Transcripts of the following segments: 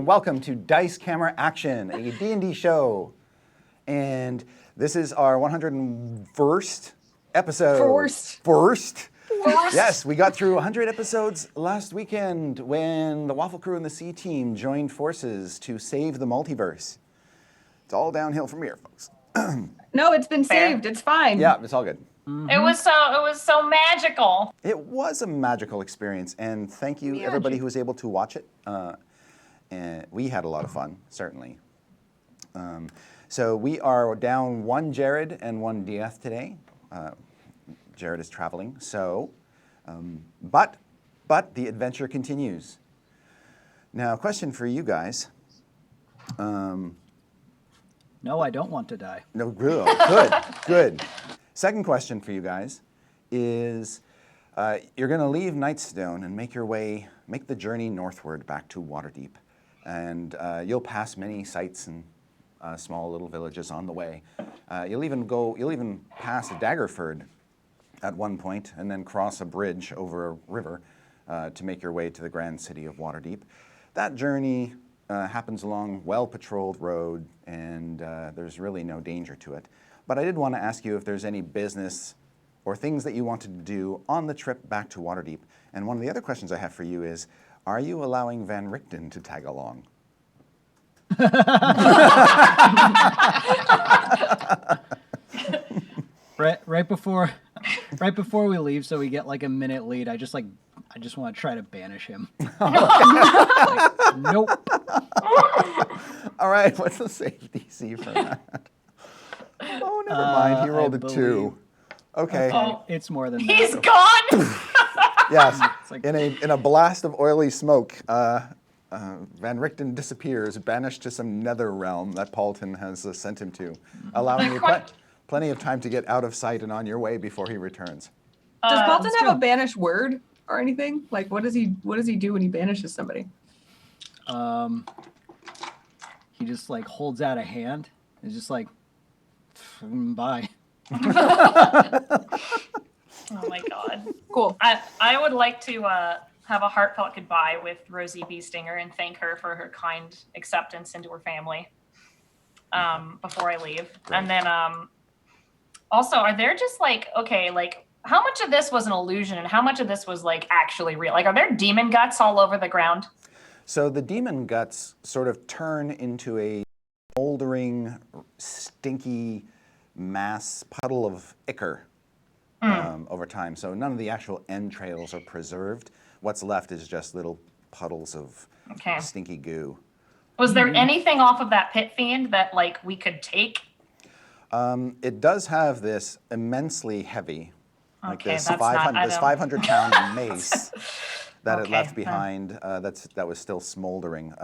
welcome to Dice Camera Action, a D&D show. And this is our 101st episode. First. Yes, we got through 100 episodes last weekend when the Waffle Crew and the C Team joined forces to save the multiverse. It's all downhill from here, folks. No, it's been saved. It's fine. Yeah, it's all good. Mm-hmm. It was so magical. It was a magical experience, and thank you everybody who was able to watch it. And we had a lot of fun, certainly. So we are down one Jared and one Dieth today. Jared is traveling, so, but the adventure continues. Now, a question for you guys. No, I don't want to die. No, good. Second question for you guys is, you're going to leave Nightstone and make the journey northward back to Waterdeep. And you'll pass many sites and small little villages on the way. You'll even pass Daggerford at one point, and then cross a bridge over a river to make your way to the grand city of Waterdeep. That journey happens along well-patrolled road, and there's really no danger to it. But I did want to ask you if there's any business or things that you wanted to do on the trip back to Waterdeep. And one of the other questions I have for you is, are you allowing Van Richten to tag along? Right before we leave, so we get like a minute lead. I just want to try to banish him. Nope. All right, what's the save DC for that? Oh, never mind. He rolled a 2. Okay. It's more than He's that. gone. Yes. Like, in a blast of oily smoke, Van Richten disappears, banished to some nether realm that Paulton has sent him to, allowing you plenty of time to get out of sight and on your way before he returns. Does Paulton have a banished word or anything? Like, what does he do when he banishes somebody? He just like holds out a hand. It's just like, bye. Oh my god. Cool. I would like to have a heartfelt goodbye with Rosie Beestinger and thank her for her kind acceptance into her family before I leave. Great. And then also, are there just how much of this was an illusion and how much of this was like actually real? Like, are there demon guts all over the ground? So the demon guts sort of turn into a moldering, stinky mass puddle of ichor over time. So none of the actual entrails are preserved. What's left is just little puddles of stinky goo. Was there anything off of that pit fiend that we could take? It does have this immensely heavy, this 500-pound mace that it left behind. That was still smoldering.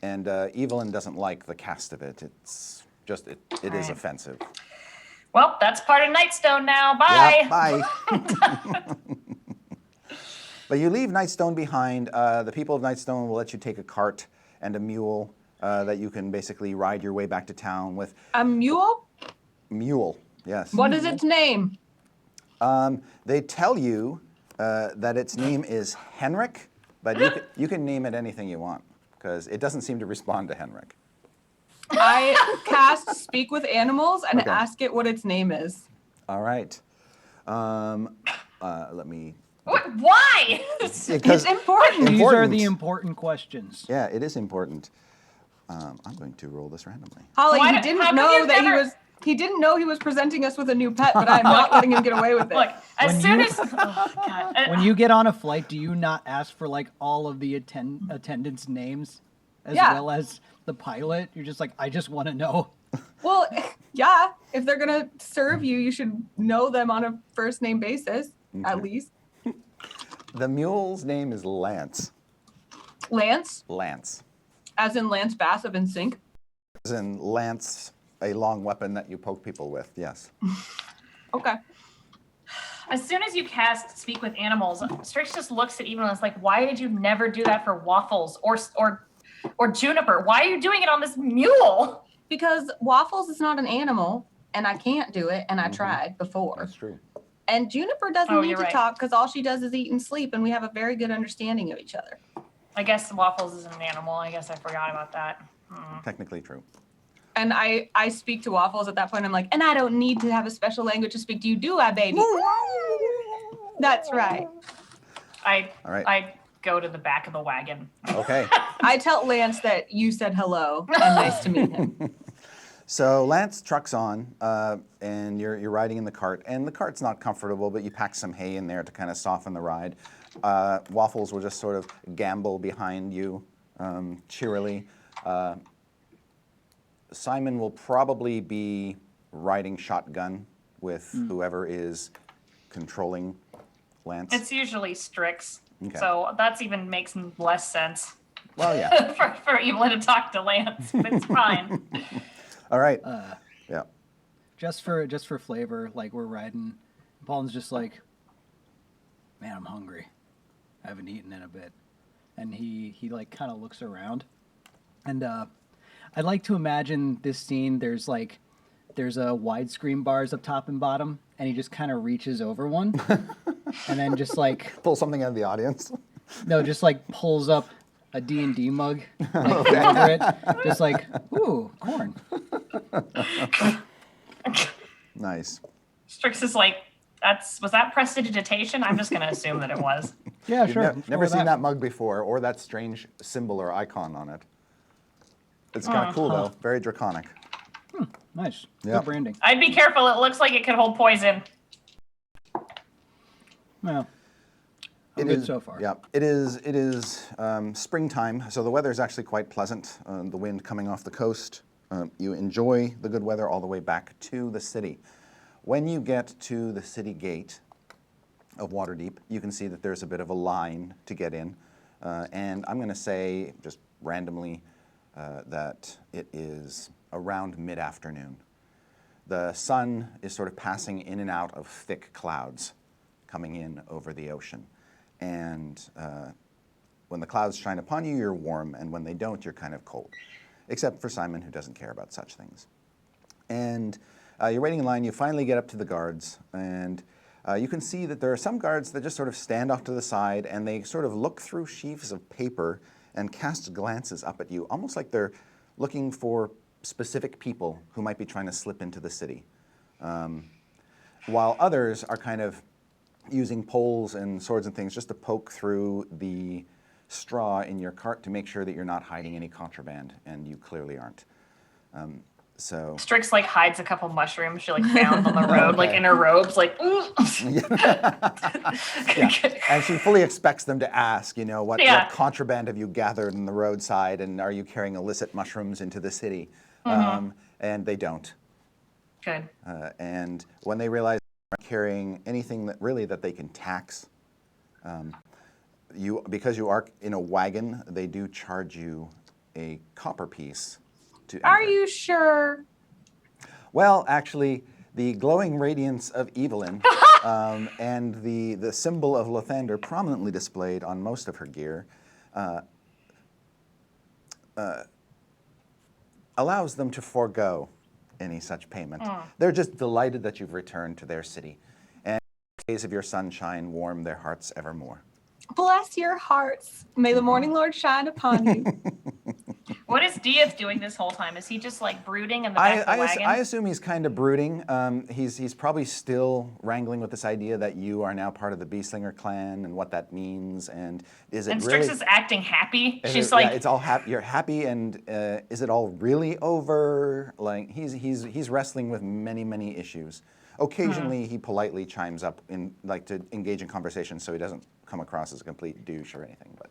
And Evelyn doesn't like the cast of it. It's just it is offensive. Well, that's part of Nightstone now. Bye. Yeah, bye. But you leave Nightstone behind. The people of Nightstone will let you take a cart and a mule that you can basically ride your way back to town with. A mule? Mule, yes. What is its name? They tell you that its name is Henrik, but you can name it anything you want because it doesn't seem to respond to Henrik. I cast Speak with Animals and ask it what its name is. All right. Let me... Why? It's important. These are the important questions. Yeah, it is important. I'm going to roll this randomly. Holly, he didn't know he was presenting us with a new pet, but I'm not letting him get away with it. Look, when you get on a flight, do you not ask for all of the attendants' names as well as the pilot? You're just like, I just want to know. Well, yeah. If they're gonna serve you, you should know them on a first name basis, at least. The mule's name is Lance. Lance? Lance. As in Lance Bass of NSYNC? As in Lance, a long weapon that you poke people with, yes. Okay. As soon as you cast Speak with Animals, Strix just looks at Evelyn and is like, why did you never do that for Waffles or Juniper? Why are you doing it on this mule? Because Waffles is not an animal, and I can't do it, and I tried before. That's true. And Juniper doesn't need to talk because all she does is eat and sleep, and we have a very good understanding of each other. I guess Waffles is an animal. I guess I forgot about that. Technically true. And I speak to Waffles at that point. I'm like, and I don't need to have a special language to speak to you, do I, baby? That's right. All right. I go to the back of the wagon. Okay. I tell Lance that you said hello and nice to meet him. So Lance trucks on, and you're riding in the cart, and the cart's not comfortable, but you pack some hay in there to kind of soften the ride. Waffles will just sort of gambol behind you cheerily. Simon will probably be riding shotgun with whoever is controlling Lance. It's usually Strix, Okay. so that's even makes less sense Well, yeah. for Evelyn to talk to Lance, but it's fine. All right. Yeah. Just for flavor, like we're riding, Paul's just like, man, I'm hungry. I haven't eaten in a bit, and he like kind of looks around, and I'd like to imagine this scene. There's a widescreen bars up top and bottom, and he just kind of reaches over one, and then just like Pull something out of the audience. no, just like pulls up a D&D mug, like over it, just like ooh, corn. Nice. Strix is like, was that prestidigitation? I'm just gonna assume that it was. Yeah, You've sure. never seen that mug before, or that strange symbol or icon on it. It's kind of cool, though. Very draconic. Nice. Yeah. Good branding. I'd be careful. It looks like it could hold poison. Well, I'm It good is- so far. Yeah, it is springtime, so the weather is actually quite pleasant. The wind coming off the coast. You enjoy the good weather all the way back to the city. When you get to the city gate of Waterdeep, you can see that there's a bit of a line to get in. And I'm going to say, just randomly, that it is around mid-afternoon. The sun is sort of passing in and out of thick clouds coming in over the ocean. And when the clouds shine upon you, you're warm, and when they don't, you're kind of cold. Except for Simon, who doesn't care about such things. And you're waiting in line, you finally get up to the guards, and you can see that there are some guards that just sort of stand off to the side, and they sort of look through sheafs of paper and cast glances up at you, almost like they're looking for specific people who might be trying to slip into the city. While others are kind of using poles and swords and things just to poke through the straw in your cart to make sure that you're not hiding any contraband, and you clearly aren't. So Strix like hides a couple mushrooms she like found on the road, like in her robes, like. Ooh. yeah. And she fully expects them to ask, what contraband have you gathered on the roadside, and are you carrying illicit mushrooms into the city? And they don't. Good. And when they realize they're not carrying anything that they can tax, because you are in a wagon, they do charge you a copper piece to enter. Are you sure? Well, actually, the glowing radiance of Evelyn and the symbol of Lathander prominently displayed on most of her gear allows them to forego any such payment. They're just delighted that you've returned to their city. And days of your sunshine warm their hearts evermore. Bless your hearts. May the morning Lord shine upon you. What is Diaz doing this whole time? Is he just like brooding in the back of the wagon? I assume he's kind of brooding. He's probably still wrangling with this idea that you are now part of the Beastlinger clan and what that means. And is it and really? Strix is acting happy. She's Yeah, it's all happy. You're happy, and is it all really over? Like he's wrestling with many issues. Occasionally, he politely chimes up to engage in conversation, so he doesn't come across as a complete douche or anything. But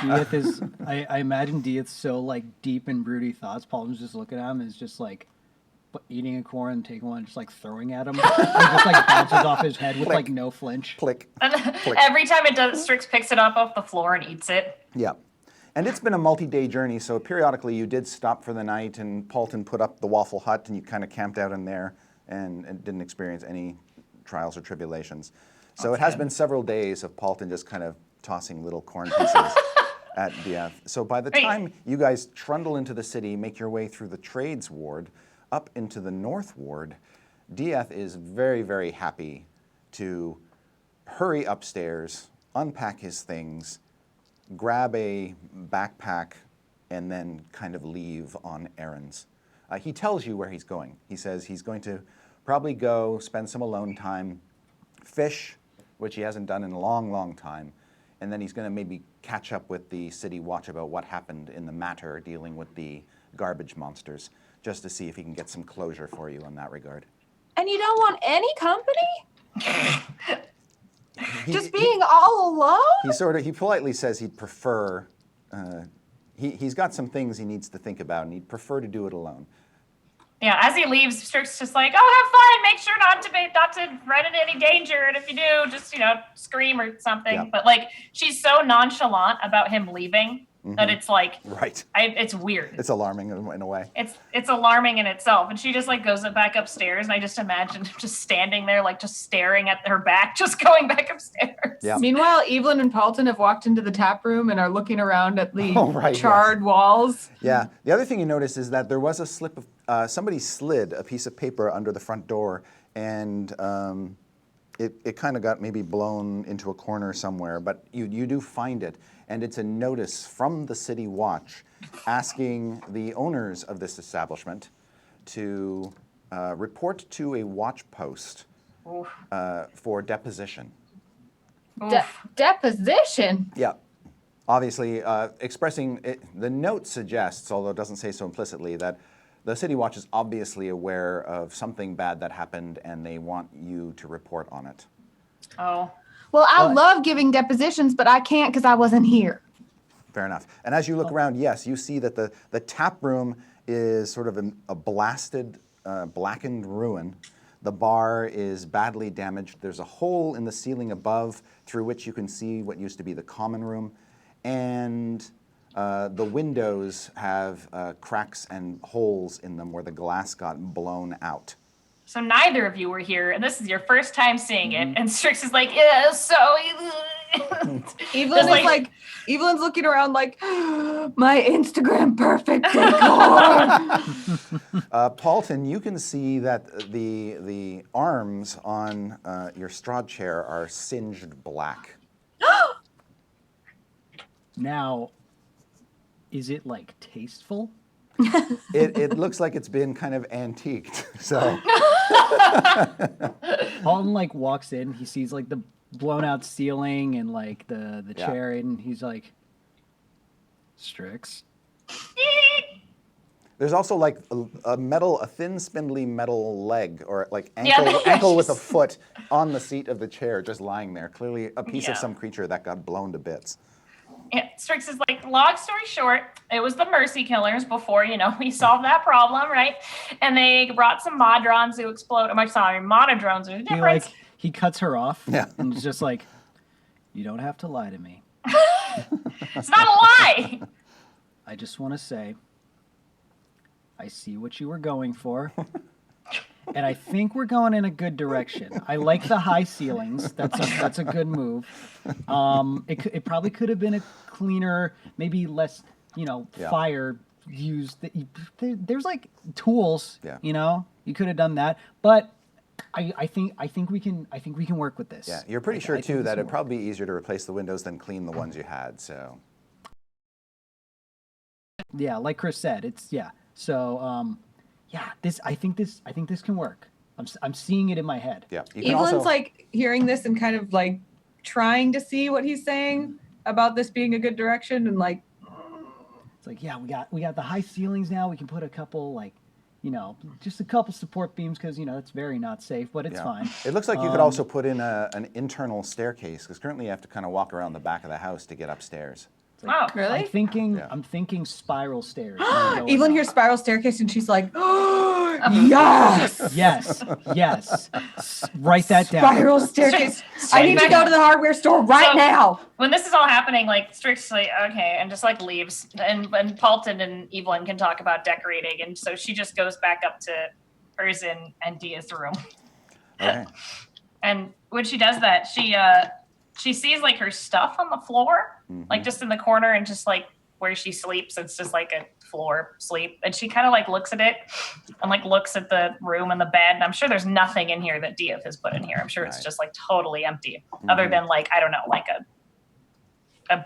Dieth is, I imagine Dieth's so like deep in broody thoughts. Paul's just looking at him and is just like eating a corn, taking one, just like throwing at him. It just like bounces off his head with like no flinch. click. Every time it does, Strix picks it up off the floor and eats it. Yeah. And it's been a multi-day journey, so periodically you did stop for the night, and Paulton put up the waffle hut, and you kind of camped out in there and didn't experience any trials or tribulations. So it has been several days of Paulton just kind of tossing little corn pieces at Dieth. So by the time you guys trundle into the city, make your way through the trades ward, up into the north ward, Dieth is very happy to hurry upstairs, unpack his things, grab a backpack and then kind of leave on errands. He tells you where he's going. He says he's going to probably go spend some alone time, fish, which he hasn't done in a long, long time, and then he's going to maybe catch up with the city watch about what happened in the matter dealing with the garbage monsters, just to see if he can get some closure for you in that regard. And you don't want any company? Just being all alone? He politely says he'd prefer, he's got some things he needs to think about, and he'd prefer to do it alone. Yeah, as he leaves, Strick's just like, "Oh, have fun. Make sure not to run into any danger, and if you do, just scream or something." Yeah. But like, she's so nonchalant about him leaving that it's like, Right. It's weird. It's alarming in a way. It's alarming in itself, and she just like goes back upstairs, and I just imagine him just standing there, like just staring at her back, just going back upstairs. Yeah. Meanwhile, Evelyn and Paulton have walked into the tap room and are looking around at the charred walls. Yeah. The other thing you notice is that there was a slip of, somebody slid a piece of paper under the front door, and it kind of got maybe blown into a corner somewhere, but you do find it, and it's a notice from the City Watch asking the owners of this establishment to report to a watch post for deposition. Deposition? Yeah. Obviously, expressing it, the note suggests, although it doesn't say so implicitly, that the City Watch is obviously aware of something bad that happened, and they want you to report on it. Oh. Well, I love giving depositions, but I can't because I wasn't here. Fair enough. And as you look around, yes, you see that the tap room is sort of a blasted, blackened ruin. The bar is badly damaged. There's a hole in the ceiling above through which you can see what used to be the common room. And the windows have cracks and holes in them where the glass got blown out. So neither of you were here, and this is your first time seeing it. And Strix is like, "Yeah, so." Evelyn's looking around like, my Instagram perfect decor. Paulton, you can see that the arms on your straw chair are singed black. Now, is it like tasteful? It looks like it's been kind of antiqued. So Paulton like walks in, he sees like the blown out ceiling and like the chair, and he's like, Strix. there's also like a thin spindly metal leg or like ankle with a foot on the seat of the chair, just lying there. Clearly a piece of some creature that got blown to bits. Yeah, Strix is like, long story short, it was the Mercy Killers before, we solved that problem, right? And they brought some Modrons to explode. Monodrones are the difference. He cuts her off Yeah. and is just like, you don't have to lie to me. It's not a lie. I just want to say, I see what you were going for. And I think we're going in a good direction. I like the high ceilings. That's a good move. It probably could have been a cleaner, maybe less, fire used. There's like tools. Yeah. You could have done that. But I think we can work with this. Yeah, you're pretty sure too that it'd probably be easier to replace the windows than clean the ones you had. So. Yeah, like Chris said, it's So. I think this can work. I'm seeing it in my head. Yeah. Evelyn's like hearing this and kind of like trying to see what he's saying about this being a good direction, and like it's like, we got the high ceilings now. We can put a couple just a couple support beams because it's very not safe, but it's fine. It looks like you could also put in an internal staircase, because currently you have to kind of walk around the back of the house to get upstairs. Like, really? I'm thinking spiral stairs. Evelyn hears spiral staircase and she's like, oh, yes! Yes. Write that down. Spiral staircase. I need to go to the hardware store right now. When this is all happening, like Strix like, okay, and just like leaves, and Paulton and Evelyn can talk about decorating, and so she just goes back up to hers and Dia's room. Okay. And when she does that, she sees like her stuff on the floor, like just in the corner, and just like where she sleeps, it's just like a floor sleep. And she kind of like looks at it and like looks at the room and the bed. And I'm sure there's nothing in here that Dia has put in here. I'm sure it's just like totally empty, other than like, I don't know, like a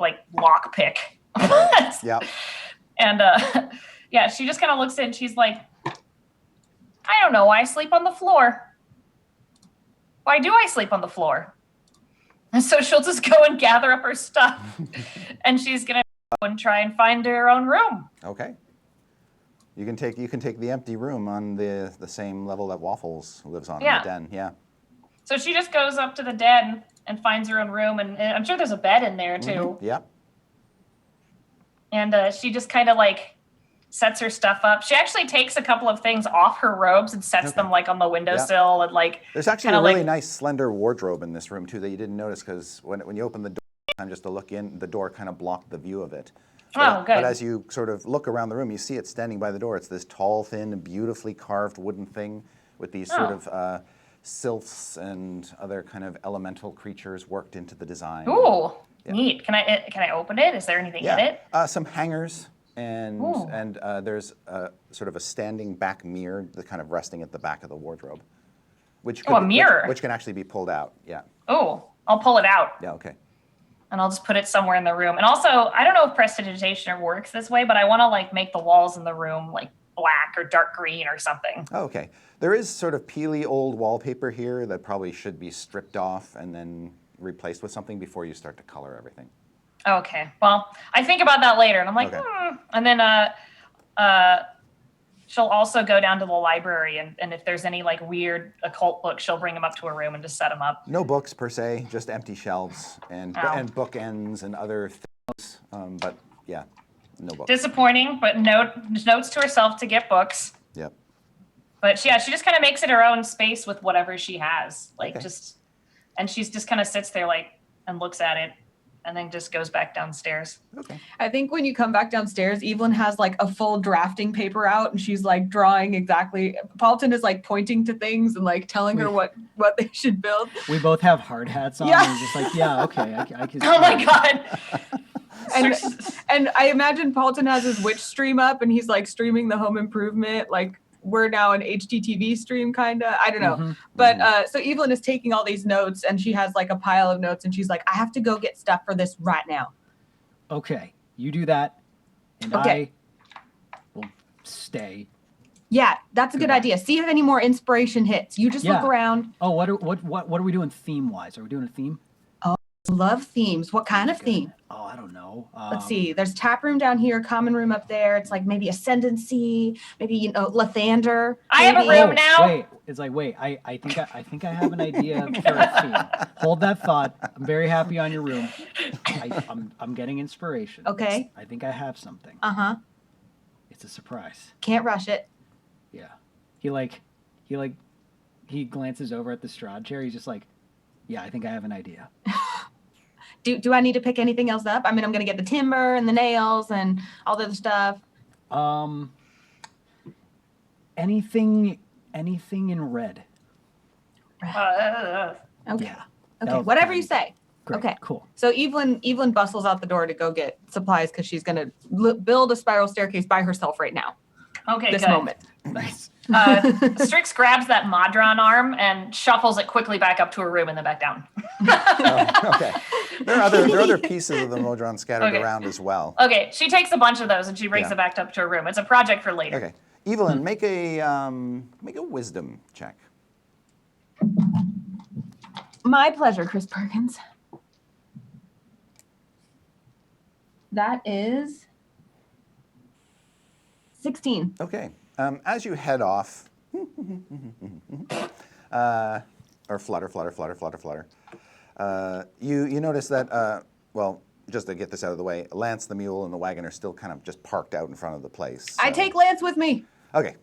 like lock pick. Yep. And yeah, she just kind of looks in. She's like, I don't know why I sleep on the floor. Why do I sleep on the floor? And so she'll just go and gather up her stuff, and she's gonna go and try and find her own room. Okay. You can take the empty room on the same level that Waffles lives on in Yeah. the den. Yeah. So she just goes up to the den and finds her own room, and I'm sure there's a bed in there too. Yep. And she just kind of like sets her stuff up. She actually takes a couple of things off her robes and sets them like on the windowsill and like. There's actually kinda a really like, nice slender wardrobe in this room too that you didn't notice because when you open the door, time just to look in, the door kind of blocked the view of it. Oh, good. But as you sort of look around the room, you see it standing by the door. It's this tall, thin, beautifully carved wooden thing with these sort of sylphs and other kind of elemental creatures worked into the design. Ooh, neat. Can I open it? Is there anything in it? Some hangers and there's sort of a standing back mirror that kind of resting at the back of the wardrobe, which a mirror. which can actually be pulled out. Yeah. Oh, I'll pull it out. Yeah. Okay. And I'll just put it somewhere in the room. And also, I don't know if prestidigitation works this way, but I want to like make the walls in the room like black or dark green or something. Oh, okay. There is sort of peely old wallpaper here that probably should be stripped off and then replaced with something before you start to color everything. Okay. Well, I think about that later, and I'm like, Okay. And then she'll also go down to the library, and if there's any like weird occult books, she'll bring them up to her room and just set them up. No books per se, just empty shelves and bookends and other things. But yeah, no books. Disappointing, but notes to herself to get books. Yep. But yeah, she just kind of makes it her own space with whatever she has, like Okay. and she's just kind of sits there like and looks at it, and then just goes back downstairs. Okay. I think when you come back downstairs, Evelyn has like a full drafting paper out and she's like drawing exactly. Paulton is like pointing to things and like telling her what they should build. We both have hard hats on. Yeah. And we're just like, yeah, okay, I can. Oh my god! And I imagine Paulton has his witch stream up and he's like streaming the home improvement. Like we're now an HGTV stream kind of. I don't know. Mm-hmm. But so Evelyn is taking all these notes and she has like a pile of notes and she's like, I have to go get stuff for this right now. Okay, you do that, and Okay. I will stay. Yeah, that's a good Goodbye. idea. See if any more inspiration hits. You just look Yeah. around. Oh, what are we doing theme wise? Are we doing a theme? Love themes. What kind of Good. theme? Oh, I don't know. Let's see. There's tap room down here, common room up there. It's like maybe ascendancy, maybe Lathander. I have a maybe- room now. Wait, it's like wait. I think I have an idea for a theme. Hold that thought. I'm very happy on your room. I'm getting inspiration. Okay. I think I have something. Uh-huh. It's a surprise. Can't rush it. Yeah. He glances over at the Strahd chair. He's just like, yeah, I think I have an idea. Do I need to pick anything else up? I mean, I'm gonna get the timber and the nails and all the other stuff. Anything in red. Uh, Okay. Yeah. Okay. That'll- Whatever you say. Great. Okay. Cool. So Evelyn bustles out the door to go get supplies because she's gonna build a spiral staircase by herself right now. okay, This good. moment. Nice. Strix grabs that Modron arm and shuffles it quickly back up to her room and then back down. Oh, okay. There are other pieces of the Modron scattered Okay. around as well. Okay, she takes a bunch of those and she brings Yeah. it back up to her room. It's a project for later. Okay. Evelyn, make a wisdom check. My pleasure, Chris Perkins. That is 16. Okay. As you head off, or flutter, you notice that, well, just to get this out of the way, Lance the mule and the wagon are still kind of just parked out in front of the place. I so- take Lance with me. Okay.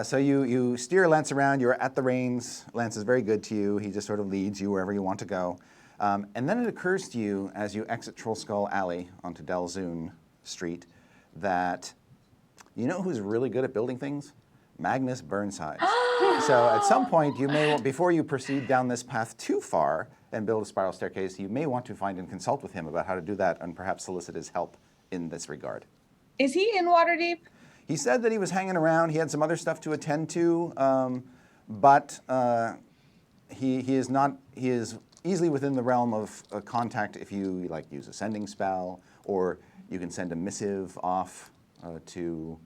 So you steer Lance around. You're at the reins. Lance is very good to you. He just sort of leads you wherever you want to go. And then it occurs to you as you exit Troll Skull Alley onto Delzoon Street that you know who's really good at building things? Magnus Burnside. So at some point, you may, before you proceed down this path too far and build a spiral staircase, you may want to find and consult with him about how to do that and perhaps solicit his help in this regard. Is he in Waterdeep? He said that he was hanging around. He had some other stuff to attend to, but he is not. He is easily within the realm of contact if you like use a sending spell, or you can send a missive off to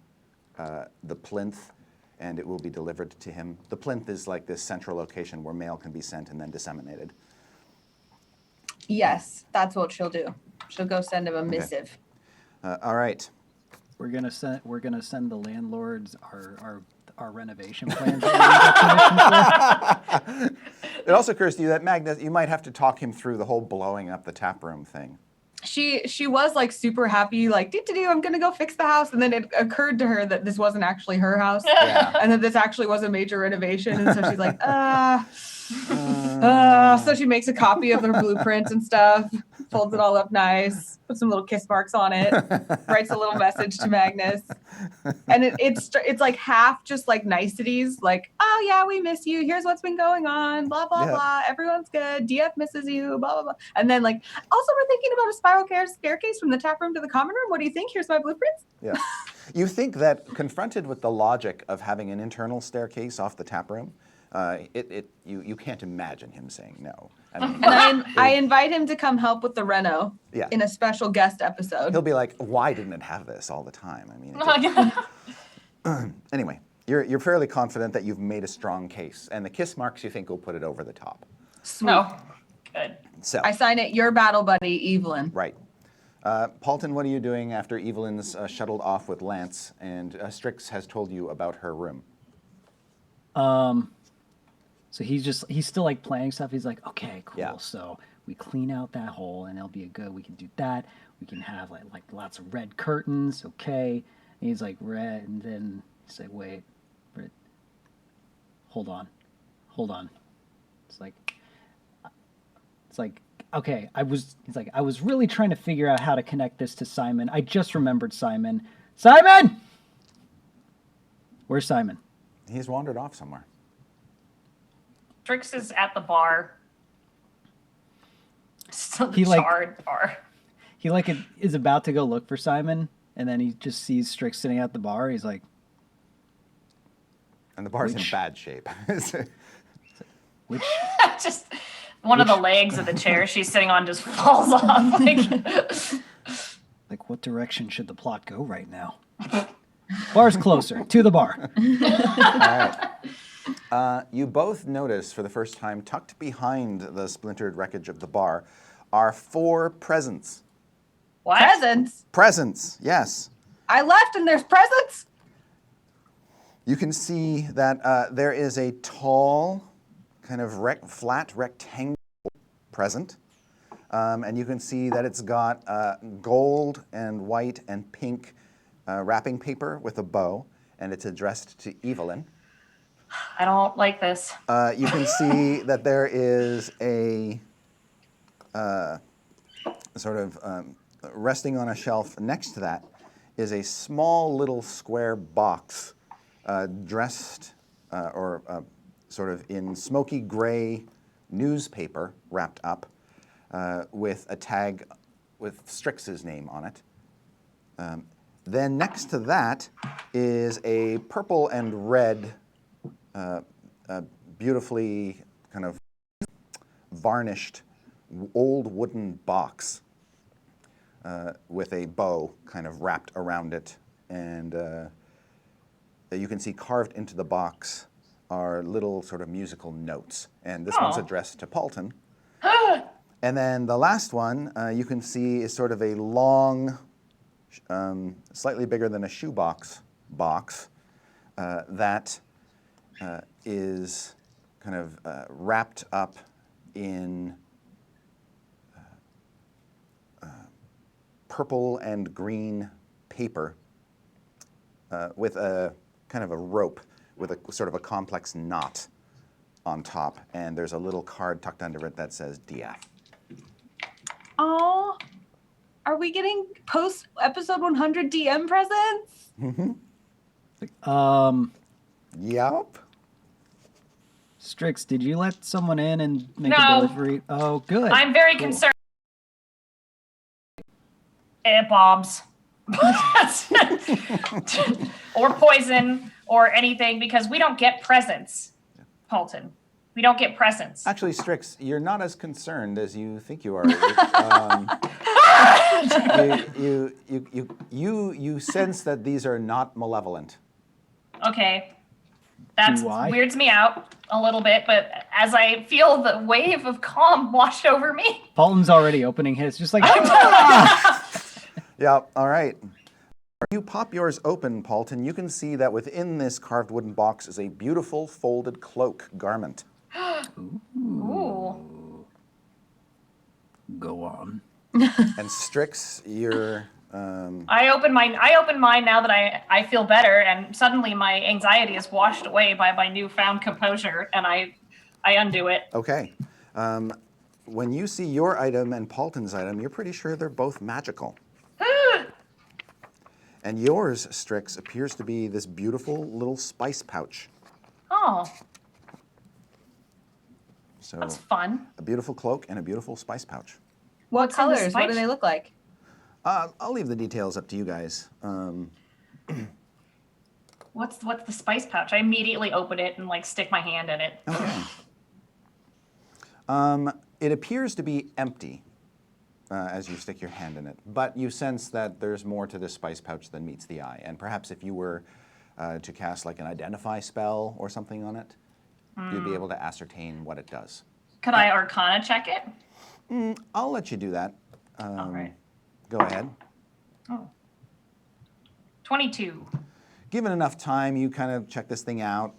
the plinth, and it will be delivered to him. The plinth is like this central location where mail can be sent and then disseminated. Yes, that's what she'll do. She'll go send him a missive. All right. We're gonna send the landlords our renovation plans. That we got commissioned for. It also occurs to you that Magnus, you might have to talk him through the whole blowing up the tap room thing. She was like super happy, like do I'm gonna go fix the house, and then it occurred to her that this wasn't actually her house, Yeah. and that this actually was a major renovation, and so she's like, so she makes a copy of her blueprints and stuff, folds it all up nice, puts some little kiss marks on it, writes a little message to Magnus, and it's like half just like niceties, like, oh yeah, we miss you, here's what's been going on, blah blah blah, everyone's good, DF misses you, blah blah blah, and then like, also we're thinking about a spiral staircase from the tap room to the common room. What do you think? Here's my blueprints. Yeah. You think that confronted with the logic of having an internal staircase off the tap room, you can't imagine him saying no. I mean, And I invite him to come help with the reno Yeah. in a special guest episode. he'll be like, why didn't it have this all the time? I mean, anyway, you're fairly confident that you've made a strong case, and the kiss marks you think will put it over the top. Sweet. No. Good. So, I sign it, your battle buddy, Evelyn. right. Paulton, what are you doing after Evelyn's shuttled off with Lance, and Strix has told you about her room? So he's still like planning stuff. He's like, okay, cool. Yeah. So we clean out that hole, and it'll be we can do that. We can have like lots of red curtains. Okay. And he's like, red, and then he's like, wait, red. Hold on. It's like, okay. He's like, I was really trying to figure out how to connect this to Simon. I just remembered Simon. Simon! Where's Simon? He's wandered off somewhere. Strix is at the bar. Still He, the like- charred bar. He is about to go look for Simon, and then he just sees Strix sitting at the bar. He's like, And the bar's in Which- bad shape. which Just one of the legs of the chair she's sitting on just falls off. like what direction should the plot go right now? Bar's closer to the bar. All right. You both notice for the first time, tucked behind the splintered wreckage of the bar, are 4 presents. What? Presents? Presents, yes. I left and there's presents? You can see that there is a tall, kind of flat rectangle present. And you can see that it's got gold and white and pink wrapping paper with a bow, and it's addressed to Evelyn. I don't like this. You can see that there is a sort of resting on a shelf next to that is a small little square box dressed or sort of in smoky gray newspaper wrapped up with a tag with Strix's name on it. Then next to that is a purple and red, beautifully kind of varnished old wooden box with a bow kind of wrapped around it. And you can see carved into the box are little sort of musical notes. And this one's addressed to Paulton. And then the last one you can see is sort of a long, slightly bigger than a shoebox box that is kind of wrapped up in purple and green paper with a kind of a rope with a sort of a complex knot on top. And there's a little card tucked under it that says DF. Oh, are we getting post episode 100 DM presents? Yup. Strix, did you let someone in and make No. a delivery? Oh, good. I'm very Cool. concerned. Bombs. Or poison or anything because we don't get presents, Paulton. We don't get presents. Actually, Strix, you're not as concerned as you think you are. You sense that these are not malevolent. Okay. That Why? weirds me out a little bit, but as I feel the wave of calm wash over me. Paulton's already opening his, just like, Yeah, all right. You pop yours open, Paulton. You can see that within this carved wooden box is a beautiful folded cloak garment. Ooh. go on. And Strix, you're... I open mine now that I feel better, and suddenly my anxiety is washed away by my newfound composure, and I undo it. Okay. When you see your item and Paulton's item, you're pretty sure they're both magical. And yours, Strix, appears to be this beautiful little spice pouch. Oh, So that's fun. a beautiful cloak and a beautiful spice pouch. What What's in the colors? What do spice? they look like? I'll leave the details up to you guys. What's the spice pouch? I immediately open it and like stick my hand in it. Okay. It appears to be empty as you stick your hand in it, but you sense that there's more to this spice pouch than meets the eye. And perhaps if you were to cast like an identify spell or something on it, you'd be able to ascertain what it does. Could I Arcana check it? I'll let you do that. All right. Go ahead. 22. Given enough time, you kind of check this thing out,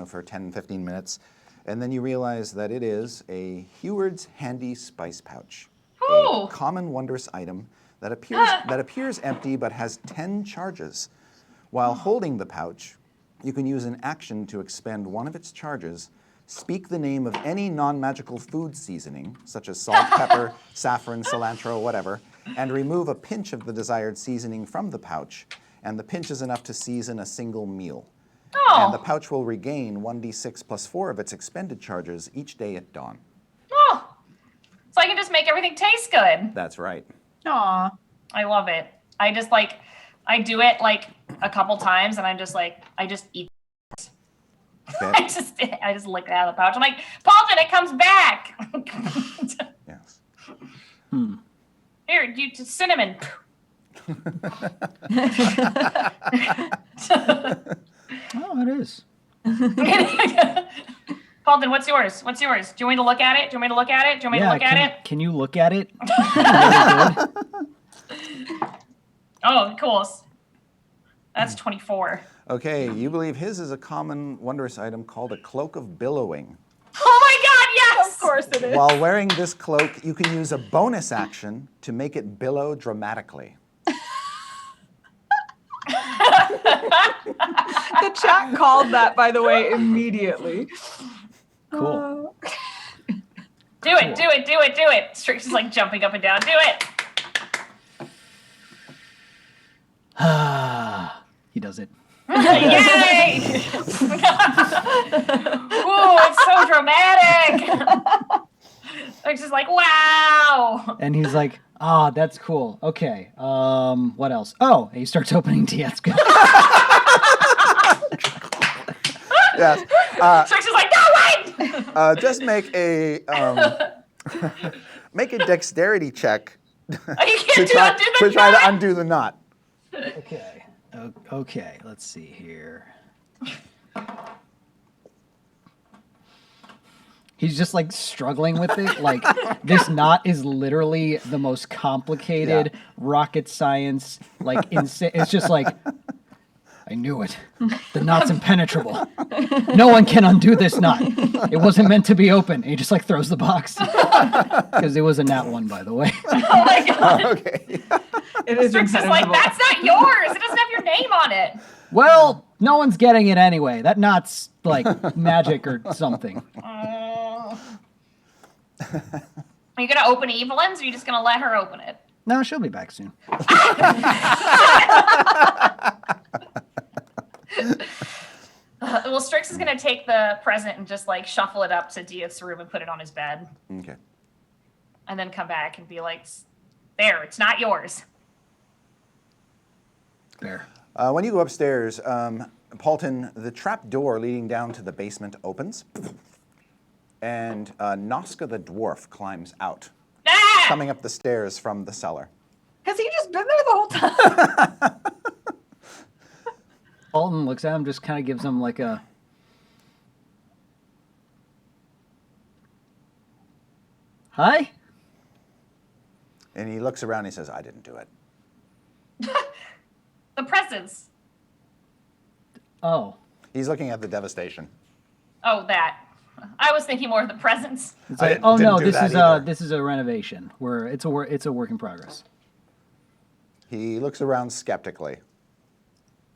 for 10, 15 minutes, and then you realize that it is a Heward's Handy Spice Pouch. Ooh. A common wondrous item that appears empty but has 10 charges. While holding the pouch, you can use an action to expend one of its charges, speak the name of any non-magical food seasoning, such as salt, pepper, saffron, cilantro, whatever, and remove a pinch of the desired seasoning from the pouch, and the pinch is enough to season a single meal. Oh. And the pouch will regain 1d6 plus 4 of its expended charges each day at dawn. Oh. So I can just make everything taste good. That's right. Aw. I love it. I just I do it like a couple times, and I just eat. Okay. I just lick it out of the pouch. I'm like, Paulton, it comes back. Yes. Here, you just cinnamon. Oh, it is. Paulton, what's yours? What's yours? Do you want me to look at it? Do you want me to look at it? Do you want me to look at it? Can you look at it? Really good. Oh, cool. That's 24. Okay, you believe his is a common wondrous item called a Cloak of Billowing. Oh my God, yes! Of course it is. While wearing this cloak, you can use a bonus action to make it billow dramatically. The chat called that, by the way, immediately. Cool. Do it. Strix is like jumping up and down. Do it. He does it. Yay! Ooh, it's so dramatic. It's just like, wow. And he's like, that's cool. Okay. What else? Oh, and he starts opening tea. That's good. Yes. Strix is like, no, wait! Just make a dexterity check You can't to do try that. to undo the knot. Okay. Okay. Let's see here. He's just like struggling with it. Like this knot is literally the most complicated rocket science. Like it's just like, I knew it. The knot's impenetrable. No one can undo this knot. It wasn't meant to be open. And he just like throws the box because it was a nat one, by the way. Oh my God. Okay. It is Strix is like, impenetrable. that's not yours. It doesn't have your name on it. Well, no one's getting it anyway. That knot's like magic or something. Are you gonna open Evelyn's, or are you just gonna let her open it? No, she'll be back soon. Well, Strix is gonna take the present and just like shuffle it up to Dieth's room and put it on his bed, Okay. and then come back and be like, "There, it's not yours." Fair. When you go upstairs, Paulton, the trap door leading down to the basement opens, and Noska the dwarf climbs out, Ah! coming up the stairs from the cellar. Has he just been there the whole time? Alton looks at him, just kind of gives him like a... Hi? And he looks around and he says, I didn't do it. The presents. Oh. He's looking at the devastation. Oh, that. I was thinking more of the presents. It's I like, oh didn't no, do this that is either. this is a renovation. It's a work in progress. He looks around skeptically.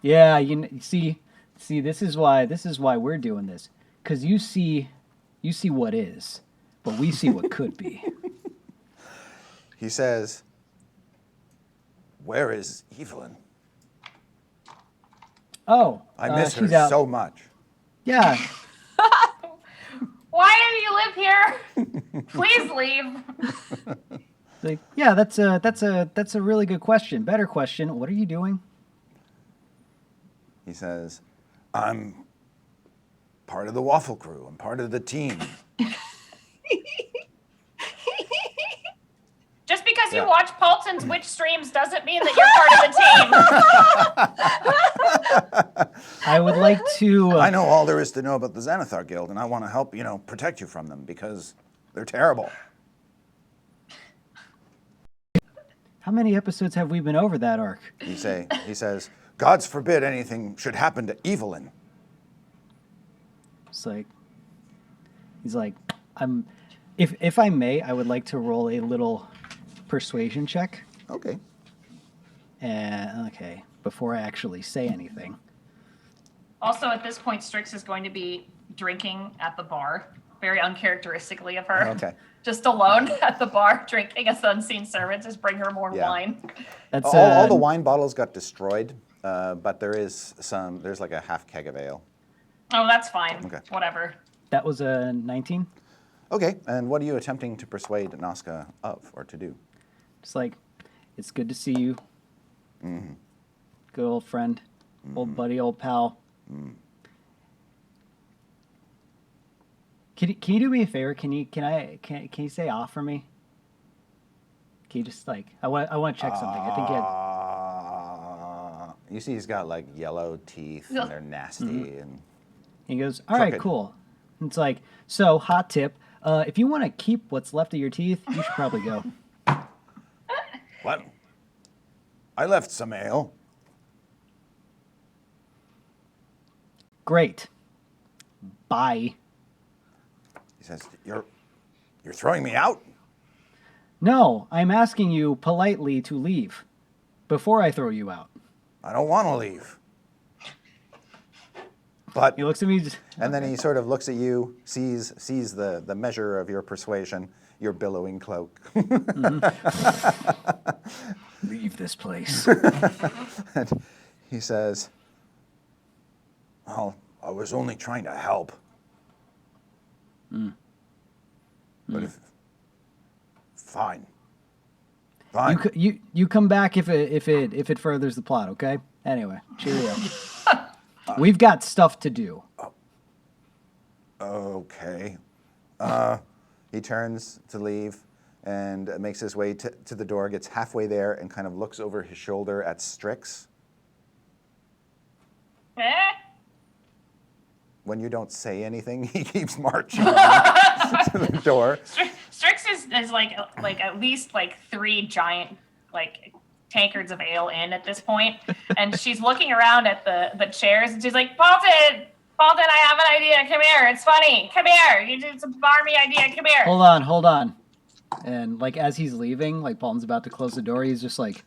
Yeah, you see, this is why we're doing this, because you see what is, but we see what could be. He says, where is Evelyn? Oh, I miss her she's out. so much. Yeah, Why do you live here? Please leave. like yeah, that's a really good question. Better question. What are you doing? He says, I'm part of the waffle crew. I'm part of the team. Just because Yeah. you watch Paulton's witch streams doesn't mean that you're part of the team. I would like to. I know all there is to know about the Xanathar Guild, and I want to help, protect you from them because they're terrible. How many episodes have we been over that arc? He says, God's forbid anything should happen to Evelyn. It's like he's like, if I may, I would like to roll a little persuasion check. Okay. Okay, before I actually say anything. Also, at this point, Strix is going to be drinking at the bar, very uncharacteristically of her. Okay. Just alone at the bar, drinking as unseen servants. Just bring her more Yeah. wine. That's All the wine bottles got destroyed, but there's like a half keg of ale. Oh, that's fine. Okay. Whatever. That was a 19. Okay, and what are you attempting to persuade Noska of or to do? It's like, it's good to see you. Mm-hmm. Good old friend, old buddy, old pal. Can you do me a favor? Can you say off for me? Can you just like I want to check something. I think You see he's got like yellow teeth and they're nasty and he goes, all right, Crooked. cool. It's like, so hot tip. If you want to keep what's left of your teeth, you should probably go. what? I left some ale. Great. Bye. He says, You're throwing me out? No, I'm asking you politely to leave before I throw you out. I don't want to leave. But He looks at me. and then he sort of looks at you, sees the measure of your persuasion, your billowing cloak. Leave this place. And he says, Well, I was only trying to help. But if fine. Fine. You come back if it furthers the plot, okay? Anyway, cheerio. We've got stuff to do. Okay. He turns to leave and makes his way to the door, gets halfway there, and kind of looks over his shoulder at Strix. Eh? When you don't say anything, he keeps marching to the door. Strix is like at least like 3 giant like tankards of ale in at this point, and she's looking around at the chairs and she's like, Paulton, I have an idea. Come here. It's funny. Come here. It's a barmy idea. Come here. Hold on. And like as he's leaving, like Paulton's about to close the door, he's just like,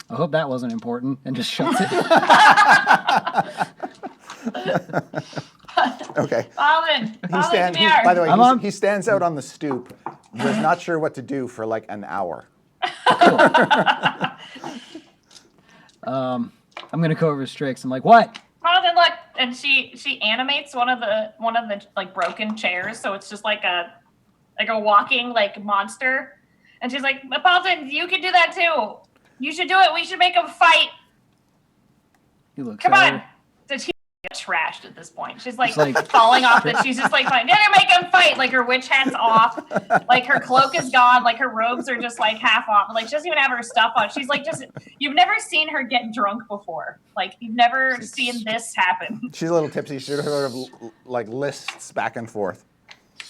I hope that wasn't important, and just shuts it. Okay. Paulton, come here. By the way, I'm on. he stands out on the stoop, was not sure what to do for like an hour. I'm gonna go over to Strix. I'm like, what? Paulton, look, and she animates one of the like broken chairs, so it's just like a walking like monster, and she's like, Paulton, you can do that too. You should do it. We should make them fight. He looks Come at on. her. Did she trashed at this point. She's like, It's like- falling off that she's just like, fine, didn't make him fight. Like her witch hat's off. Like her cloak is gone. Like her robes are just like half off. Like she doesn't even have her stuff on. She's like you've never seen her get drunk before. Like you've never seen this happen. She's a little tipsy. She sort of like lists back and forth.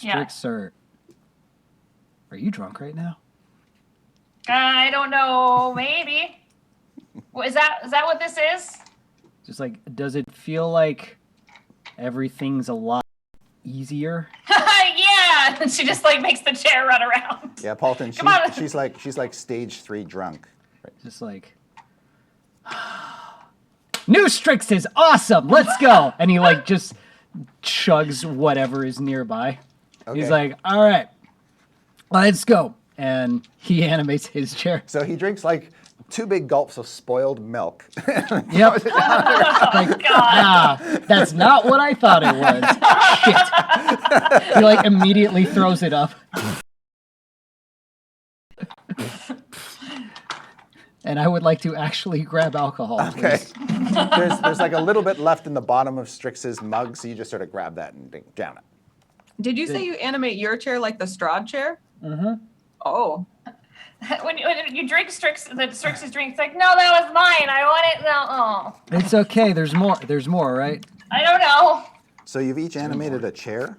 Yeah. Strict sir. Are you drunk right now? I don't know, maybe. Is that what this is? Just like, does it feel like everything's a lot easier? Yeah. And she just like makes the chair run around. Yeah, Paulton. Come on. She's like stage 3 drunk. Just like, new Strix is awesome. Let's go. And he like just chugs whatever is nearby. Okay. He's like, all right, let's go. And he animates his chair. So he drinks like 2 big gulps of spoiled milk. Yep. Oh, God. That's not what I thought it was. Shit. He like immediately throws it up. And I would like to actually grab alcohol. Okay. Please. There's like a little bit left in the bottom of Strix's mug, so you just sort of grab that and down it. Did you say you animate your chair like the Strahd chair? Mm-hmm. Oh. When you drink Strix's drink, it's like, no, that was mine. I want it now. Oh. It's okay. There's more. There's more, right? I don't know. So you've each animated a chair?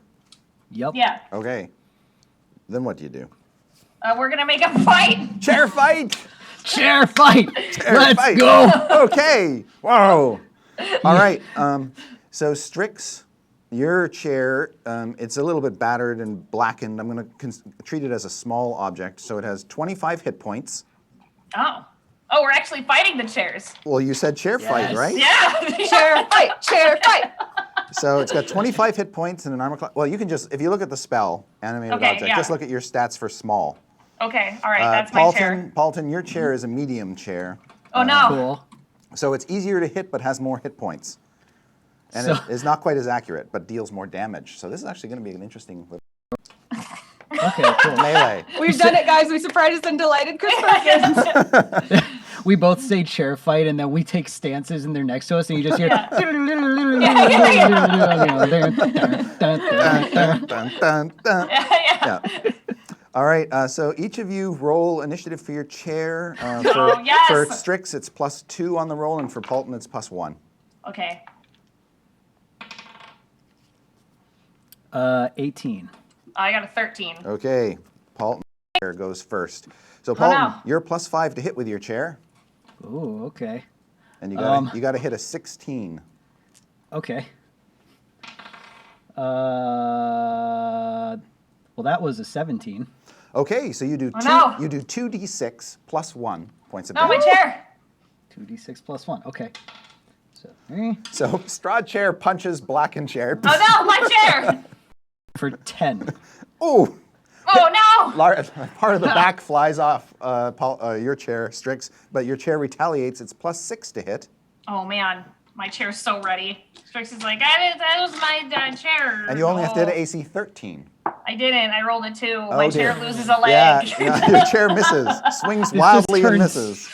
Yep. Yeah. Okay. Then what do you do? We're going to make a fight. Chair fight! Chair fight. Chair Let's fight. go. Okay. Whoa. All right. So Strix, your chair, it's a little bit battered and blackened. I'm going to treat it as a small object. So it has 25 hit points. Oh. Oh, we're actually fighting the chairs. Well, you said chair fight, Yes. right? Yeah. Chair fight, chair fight. So it's got 25 hit points and an armor class. Well, you can just, if you look at the spell, animated Okay, object, yeah. just look at your stats for small. Okay. All right. That's my chair. Paulton, your chair is a medium chair. Oh, no. Cool. So it's easier to hit, but has more hit points. And So- it is not quite as accurate, but deals more damage. So this is actually going to be an interesting Okay, cool. melee. We've done it, guys. We surprised and delighted Chris Perkins. We both say chair fight, and then we take stances, and they're next to us, and you just hear. Dun, dun, dun, dun. Yeah. Yeah. All right, so each of you roll initiative for your chair. Oh, yes. For Strix, it's +2 on the roll, and for Paulton, it's +1. Okay. 18. I got a 13. Okay, Paulton chair goes first. So Paulton, no. you're +5 to hit with your chair, Ooh, okay. and you got to hit a 16. Okay. Well, that was a 17. Okay, so you do Oh, no. you do 2d6 +1 points of No, my damage. chair. 2d6 plus 1. Okay. So 3 So Strahd chair punches blackened chair. Oh, no, my chair. for 10. Ooh! Oh, no. Part of the back flies off your chair, Strix, but your chair retaliates. It's +6 to hit. Oh, man. My chair's so ready. Strix is like, that was my chair. And you only have to hit Oh. an AC 13. I didn't. I rolled a 2. Oh, My dear. chair loses a leg. Yeah, your chair misses, swings wildly and turns- misses.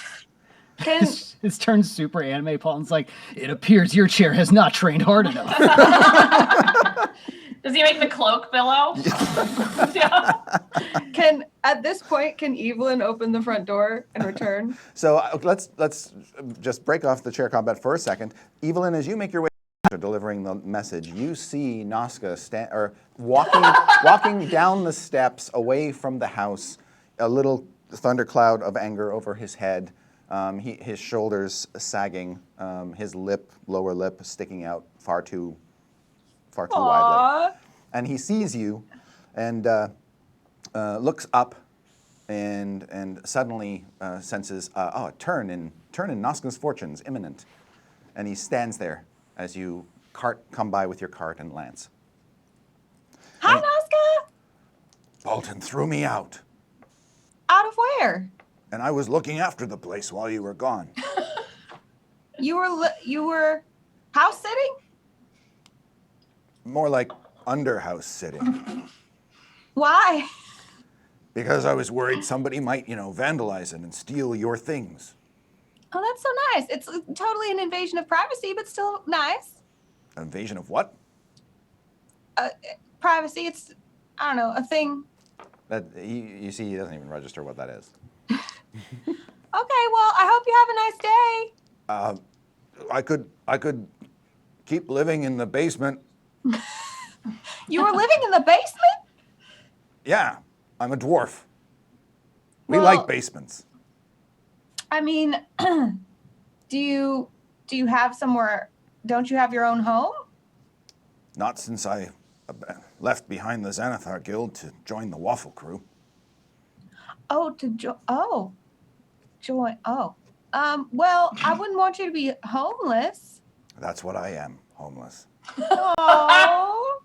Can, This turns super anime. Paulton's like, it appears your chair has not trained hard enough. Does he make the cloak billow? Yeah. at this point, can Evelyn open the front door and return? So let's just break off the chair combat for a second. Evelyn, as you make your way to delivering the message, you see Noska walking down the steps away from the house, a little thundercloud of anger over his head, his shoulders sagging, his lower lip sticking out far too widely. Aww. And he sees you and looks up and suddenly senses a turn in Noska's fortunes imminent. And he stands there as you come by with your cart and lance. Hi, Noska. Paulton threw me out, Out of where? and I was looking after the place while you were gone. You were house sitting? More like under-house sitting. Why? Because I was worried somebody might, vandalize it and steal your things. Oh, that's so nice. It's totally an invasion of privacy, but still nice. Invasion of what? Privacy. It's, I don't know, a thing. That you see, he doesn't even register what that is. Okay, well, I hope you have a nice day. I could keep living in the basement. You were living in the basement? Yeah, I'm a dwarf. We Well- like basements. I mean, do you have somewhere, don't you have your own home? Not since I left behind the Xanathar Guild to join the Waffle Crew. Oh, join. Well, I wouldn't want you to be homeless. That's what I am, homeless. Oh.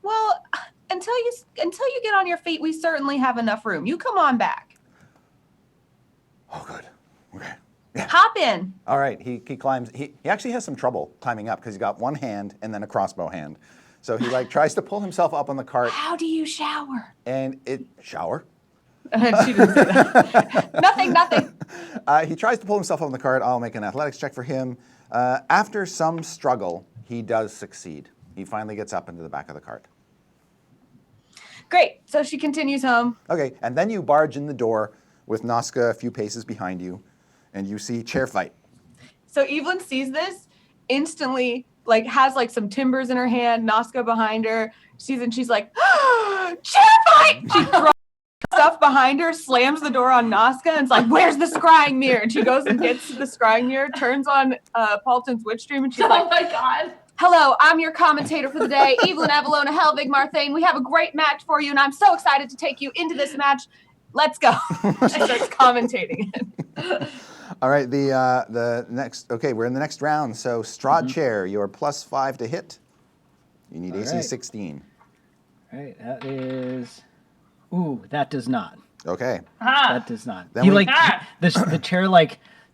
Well, until you get on your feet, we certainly have enough room. You come on back. Oh, good. Okay. Yeah. Hop in. All right. He climbs. He actually has some trouble climbing up because he's got one hand and then a crossbow hand. So he tries to pull himself up on the cart. How do you shower? And shower. She didn't say that. Nothing. He tries to pull himself up on the cart. I'll make an athletics check for him. After some struggle, he does succeed. He finally gets up into the back of the cart. Great. So she continues home. Okay, and then you barge in the door with Noska a few paces behind you, and you see chair fight. So Evelyn sees this instantly, has some timbers in her hand, Noska behind her. She's like, chair fight! She throws stuff behind her, slams the door on Noska, and is like, where's the scrying mirror? And she goes and gets the scrying mirror, turns on Paulton's witch stream, and she's like, Oh my god. hello, I'm your commentator for the day, Evelyn Avalona Helvig Marthane. We have a great match for you, and I'm so excited to take you into this match. Let's go. She starts commentating. All right, the next. Okay, we're in the next round. So Strahd chair, you're +5 to hit. You need All AC right. 16. All right, that is. Ooh, that does not. Okay. Huh. That does not. Then He we- the chair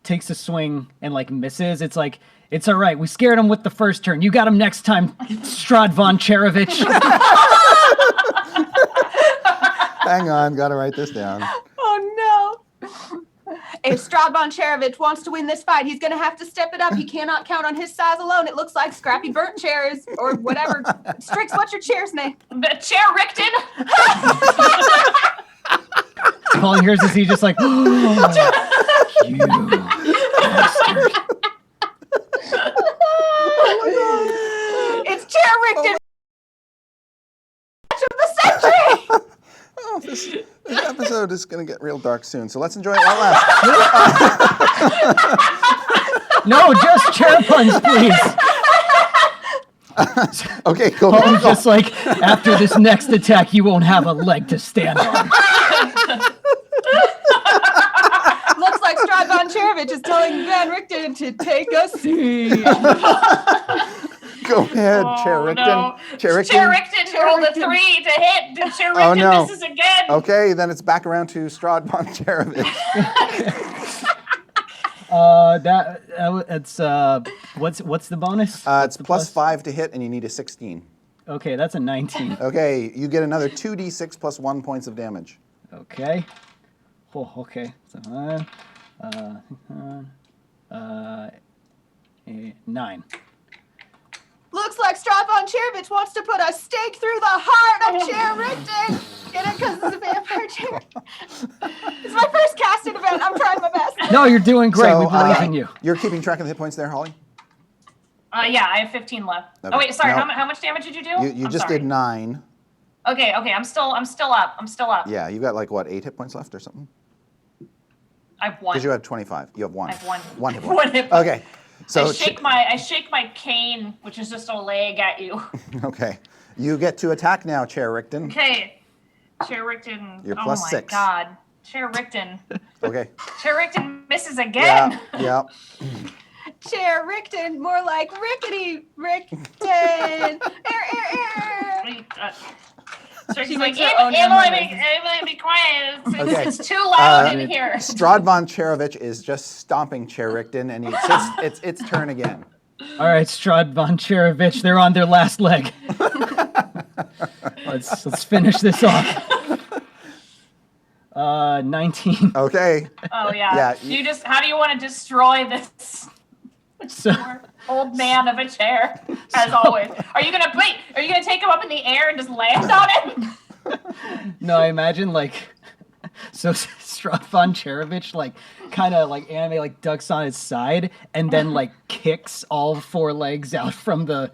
takes a swing and misses. It's like, it's all right. We scared him with the first turn. You got him next time, Strahd von Cherevich. Hang on, gotta write this down. Oh, no. If Strahd von Cherevich wants to win this fight, he's going to have to step it up. He cannot count on his size alone. It looks like Scrappy Burnt Chairs or whatever. Strix, what's your chair's name? The chair Rickton. All he hears is he just like, oh, you bastard. It's Chair Rickton. Match of the century. Oh, this episode is gonna get real dark soon, so let's enjoy it while it lasts. No, just chair puns, please. Okay, go. Paul's just like, after this next attack, you won't have a leg to stand on. Looks like Strahd von Cherevich is telling Van Richten to take a seat. Go ahead, Chair Oh, Richten. no. Chair Richten. Chair Rickton rolled a Rickton. 3 to hit. And Chair Oh, Rickton no. misses again. Okay, then it's back around to Strahd von Cherevich. It's what's the bonus? It's +5 to hit, and you need a 16. Okay, that's a 19. Okay, you get another 2d6 plus 1 points of damage. Okay. Oh, okay. So, 9. Looks like Strahd von Cherevich wants to put a stake through the heart of Chair Richten. Get it? Because it's a vampire chair. It's my first casting event. I'm trying my best. No, you're doing great. So, we believe in you. You're keeping track of the hit points there, Holly? Yeah, I have 15 left. Okay. Oh wait, sorry. No. How much damage did you do? You I'm just sorry. did 9. Okay, I'm still up. Yeah, you got 8 hit points left or something? I have 1. Because you have 25. You have 1. I have 1. 1 hit point. 1 hit point. Okay. So I shake my cane, which is just a leg at you. Okay. You get to attack now, Chair Richten. Okay. Chair Rickton. You're oh plus my 6. god. Chair Rickton. Okay. Chair Rickton misses again. Yeah. Chair Richten, more like Rickety Richten. So she's She like, makes her own Emily, noises. be quiet. Okay. It's too loud in here. Strahd von Cherevich is just stomping Chair Richten, and it's its turn again. All right, Strahd von Cherevich, they're on their last leg. Let's finish this off. 19. Okay. Oh yeah. Yeah, You just how do you want to destroy this? So, Poor old man of a chair, as always. Are you gonna take him up in the air and just land on him? no, I imagine like so Strafon Cherevich like kind of like anime like ducks on its side and then like kicks all four legs out from the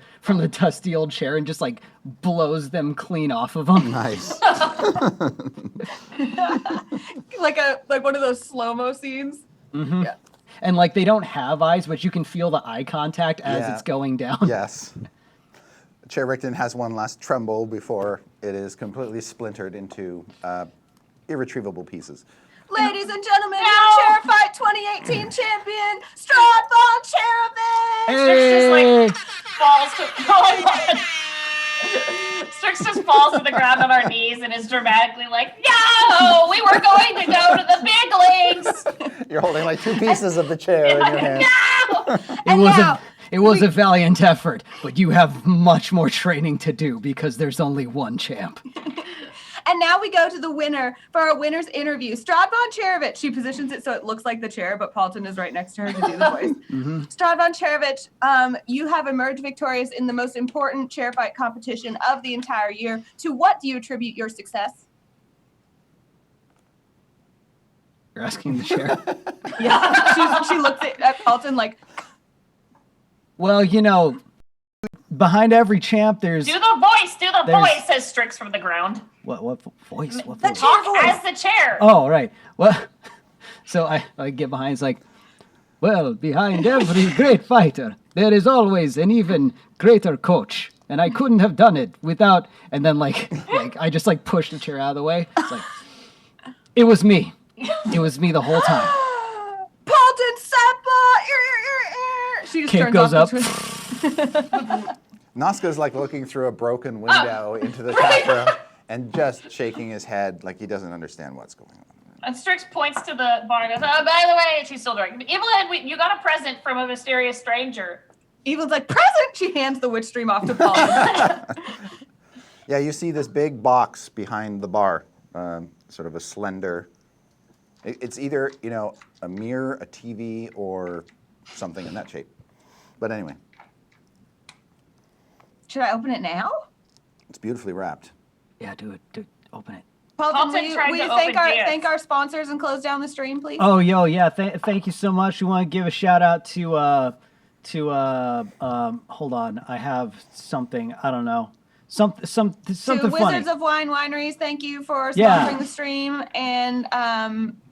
dusty old chair and just like blows them clean off of him. Nice. like one of those slow-mo scenes. Mm-hmm. Yeah. And like they don't have eyes, but you can feel the eye contact as Yeah. it's going down. Yes. Chair Rickton has one last tremble before it is completely splintered into irretrievable pieces. Ladies and gentlemen, No! your chair fight 2018 champion, Strahd Cherevich! Hey! Strix just falls to Strix just falls to the ground on our knees and is dramatically like, "No, we were going to go to the big leagues." You're holding like two pieces of the chair in your hand. No. It was a valiant effort, but you have much more training to do because there's only one champ. And now we go to the winner for our winner's interview, Strahd Cherevich. She positions it so it looks like the chair, but Paulton is right next to her to do the voice. Mm-hmm. Strahd Cherevich, you have emerged victorious in the most important chair fight competition of the entire year. To what do you attribute your success? You're asking the chair. Yeah, she looks at Paulton like, Well, you know, behind every champ, there's Do the voice, There's- voice, says Strix from the ground. what voice? What The voice? chair Talk voice. as the chair. Oh, right. Well, so I get behind. It's like, well, behind every great fighter, there is always an even greater coach, and I couldn't have done it without. And then like I just like pushed the chair out of the way. It's like, it was me. It was me the whole time. Paulton Seppa! She just Cape turns goes off up. the Noska's like looking through a broken window into the tap room and just shaking his head like he doesn't understand what's going on. And Strix points to the bar and goes, "Oh, by the way," she's still drinking. "Evelyn, you got a present from a mysterious stranger." Evelyn's like, present! She hands the witch stream off to Paulton. Yeah, you see this big box behind the bar, sort of a slender. It's either, you know, a mirror, a TV, or something in that shape. But anyway, Should I open it now? it's beautifully wrapped. Yeah, do it. Open it. Paulton, Paulton tried will to you open thank Diaz. our sponsors and close down the stream, please? Oh, yeah. Thank you so much. We want to give a shout out to hold on. I have something. I don't know. Something to funny. Wizards of Wine Wineries, thank you for sponsoring Yeah. the stream. And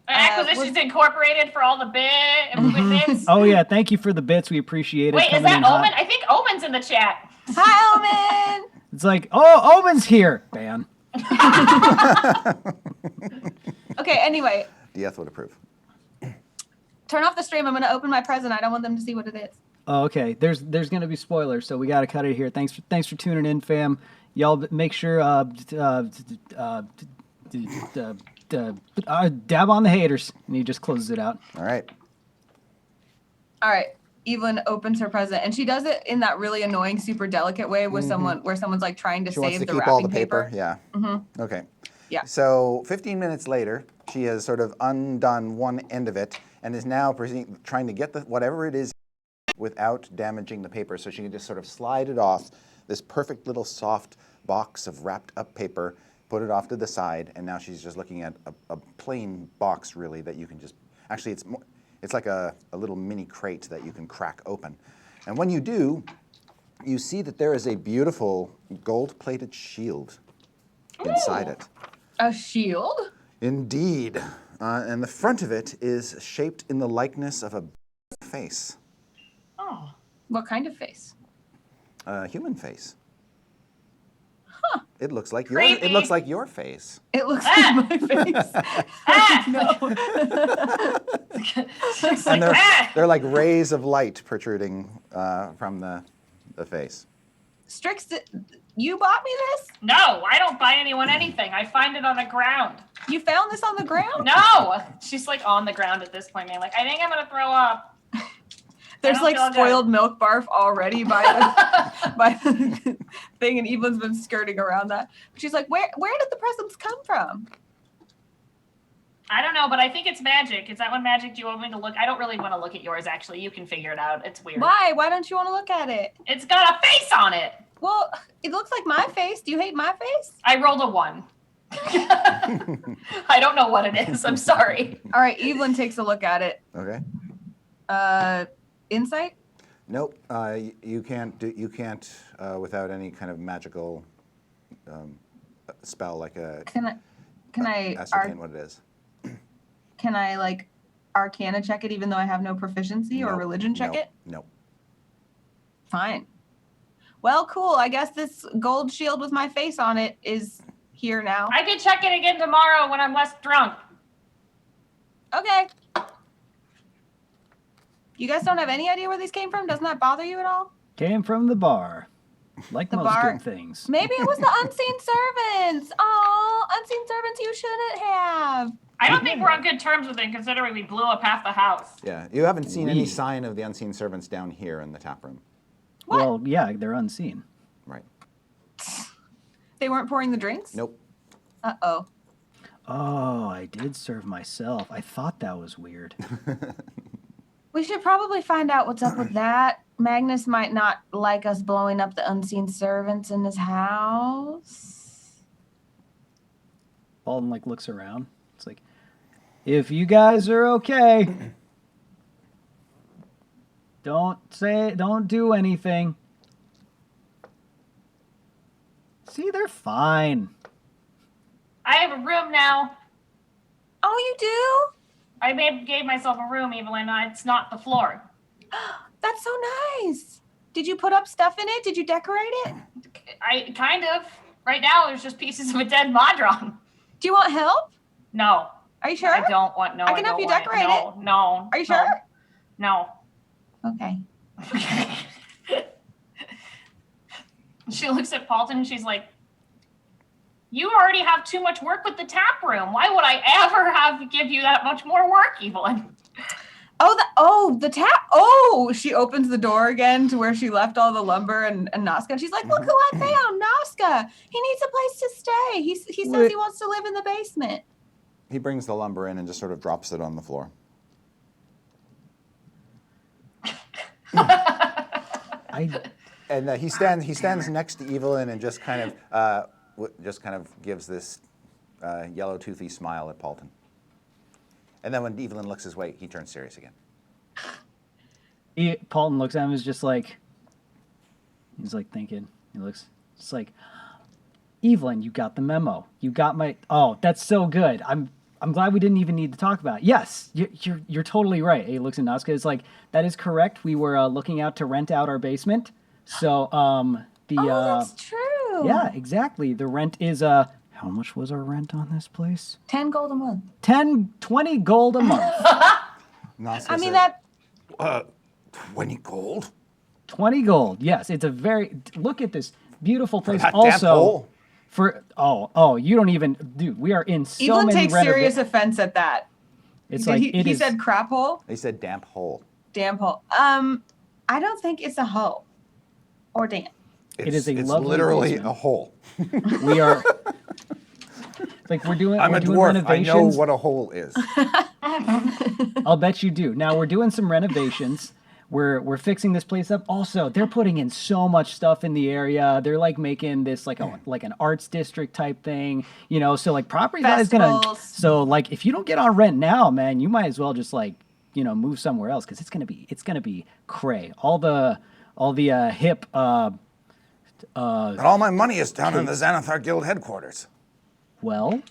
Acquisitions Incorporated for all the bits. Oh yeah, thank you for the bits. We appreciate it. Wait, is coming that in hot. Omen? I think Omen's in the chat. Hi, Omen! It's like, oh, Omen's here. Ban. Okay, anyway, Dieth would approve. turn off the stream. I'm going to open my present. I don't want them to see what it is. Oh, okay. There's gonna be spoilers, so we gotta cut it here. Thanks for tuning in, fam. Y'all make sure dab on the haters, and he just closes it out. All right. All right. Evelyn opens her present, and she does it in that really annoying, super delicate way where someone's like trying to She wants save to the keep all wrapping the paper. Yeah. Mm-hmm. Okay. Yeah. So 15 minutes later, she has sort of undone one end of it and is now trying to get whatever it is without damaging the paper. So she can just sort of slide it off this perfect little soft box of wrapped up paper, put it off to the side, and now she's just looking at a plain box really that you can just, actually it's like a little mini crate that you can crack open. And when you do, you see that there is a beautiful gold-plated shield inside it. A shield? Indeed. And the front of it is shaped in the likeness of a face, Oh. What kind of face? a human face. Huh. It looks like Creepy. it looks like your face. It looks Ah! like my face. Ah! No. It's And like, they're like rays of light protruding from the face. Strix, you bought me this? No, I don't buy anyone anything. I find it on the ground. You found this on the ground? No, she's like on the ground at this point, man. Like, I think I'm gonna throw up. There's don't like feel good. spoiled milk barf already by the thing, and Evelyn's been skirting around that. She's like, where did the presents come from? I don't know, but I think it's magic. Is that one magic? Do you want me to look? I don't really want to look at yours, actually. You can figure it out. It's weird. Why? Why don't you want to look at it? It's got a face on it. Well, it looks like my face. Do you hate my face? I rolled a 1. I don't know what it is. I'm sorry. All right, Evelyn takes a look at it. Okay. Insight? Nope. You can't without any kind of magical spell like a. Can I ascertain what it is? Can I like Arcana check it even though I have no proficiency or Nope. religion check Nope. it? Nope. Fine. Well, cool. I guess this gold shield with my face on it is here now. I can check it again tomorrow when I'm less drunk. Okay. You guys don't have any idea where these came from? Doesn't that bother you at all? Came from the bar. Like The most bar. good things. Maybe it was the unseen servants. Oh, unseen servants you shouldn't have. I don't think we're on good terms with it, considering we blew up half the house. Yeah. You haven't seen any We- sign of the unseen servants down here in the tap room. What? Well, yeah, they're unseen. Right. They weren't pouring the drinks? Nope. Uh-oh. Oh, I did serve myself. I thought that was weird. We should probably find out what's up with that. Magnus might not like us blowing up the unseen servants in his house. Baldwin like looks around. It's like, if you guys are okay, don't do anything. See, they're fine. I have a room now. Oh, you do? I gave myself a room, Evelyn. It's not the floor. That's so nice. Did you put up stuff in it? Did you decorate it? I kind of. Right now, there's just pieces of a dead Madron. Do you want help? No. Are you sure? I don't want. No, I can help don't you want decorate No, no. Are you no, sure? No. Okay. She looks at Paulton and she's like, "You already have too much work with the tap room. Why would I ever have to give you that much more work, Evelyn?" The tap. Oh, she opens the door again to where she left all the lumber and Nazca. And she's like, look who I found, Nazca. He needs a place to stay. He says he wants to live in the basement. He brings the lumber in and just sort of drops it on the floor. And he stands next to Evelyn and just kind of gives this yellow toothy smile at Paulton. And then when Evelyn looks his way, he turns serious again. Paulton looks at him, is just like, he's like thinking. He looks just like, Evelyn, you got the memo. You got my. Oh, that's so good. I'm glad we didn't even need to talk about it. Yes, you're totally right. He looks at Nazca. It's like, that is correct. We were looking out to rent out our basement. So That's true. yeah, exactly. The rent is how much was our rent on this place? 10 gold a month. 20 gold a month. I mean, that. 20 gold? 20 gold. Yes, it's a very. Look at this beautiful place. That damn Also, hole? you don't even, dude. We are in so Evelyn many takes serious offense at that. It's like he said crap hole, He said damp hole. damp hole. I don't think it's a hole or damp. It is a It's lovely literally basement. a hole. We are. Like we're doing. I'm we're a doing dwarf. I renovations. know what a hole is. I'll bet you do. Now we're doing some renovations. We're fixing this place up. Also, they're putting in so much stuff in the area. They're like making this like an arts district type thing, you know. So like property value is gonna. Festivals. So like if you don't get on rent now, man, you might as well just like move somewhere else because it's gonna be cray. All the hip. And all my money is down in the Xanathar Guild headquarters. Well,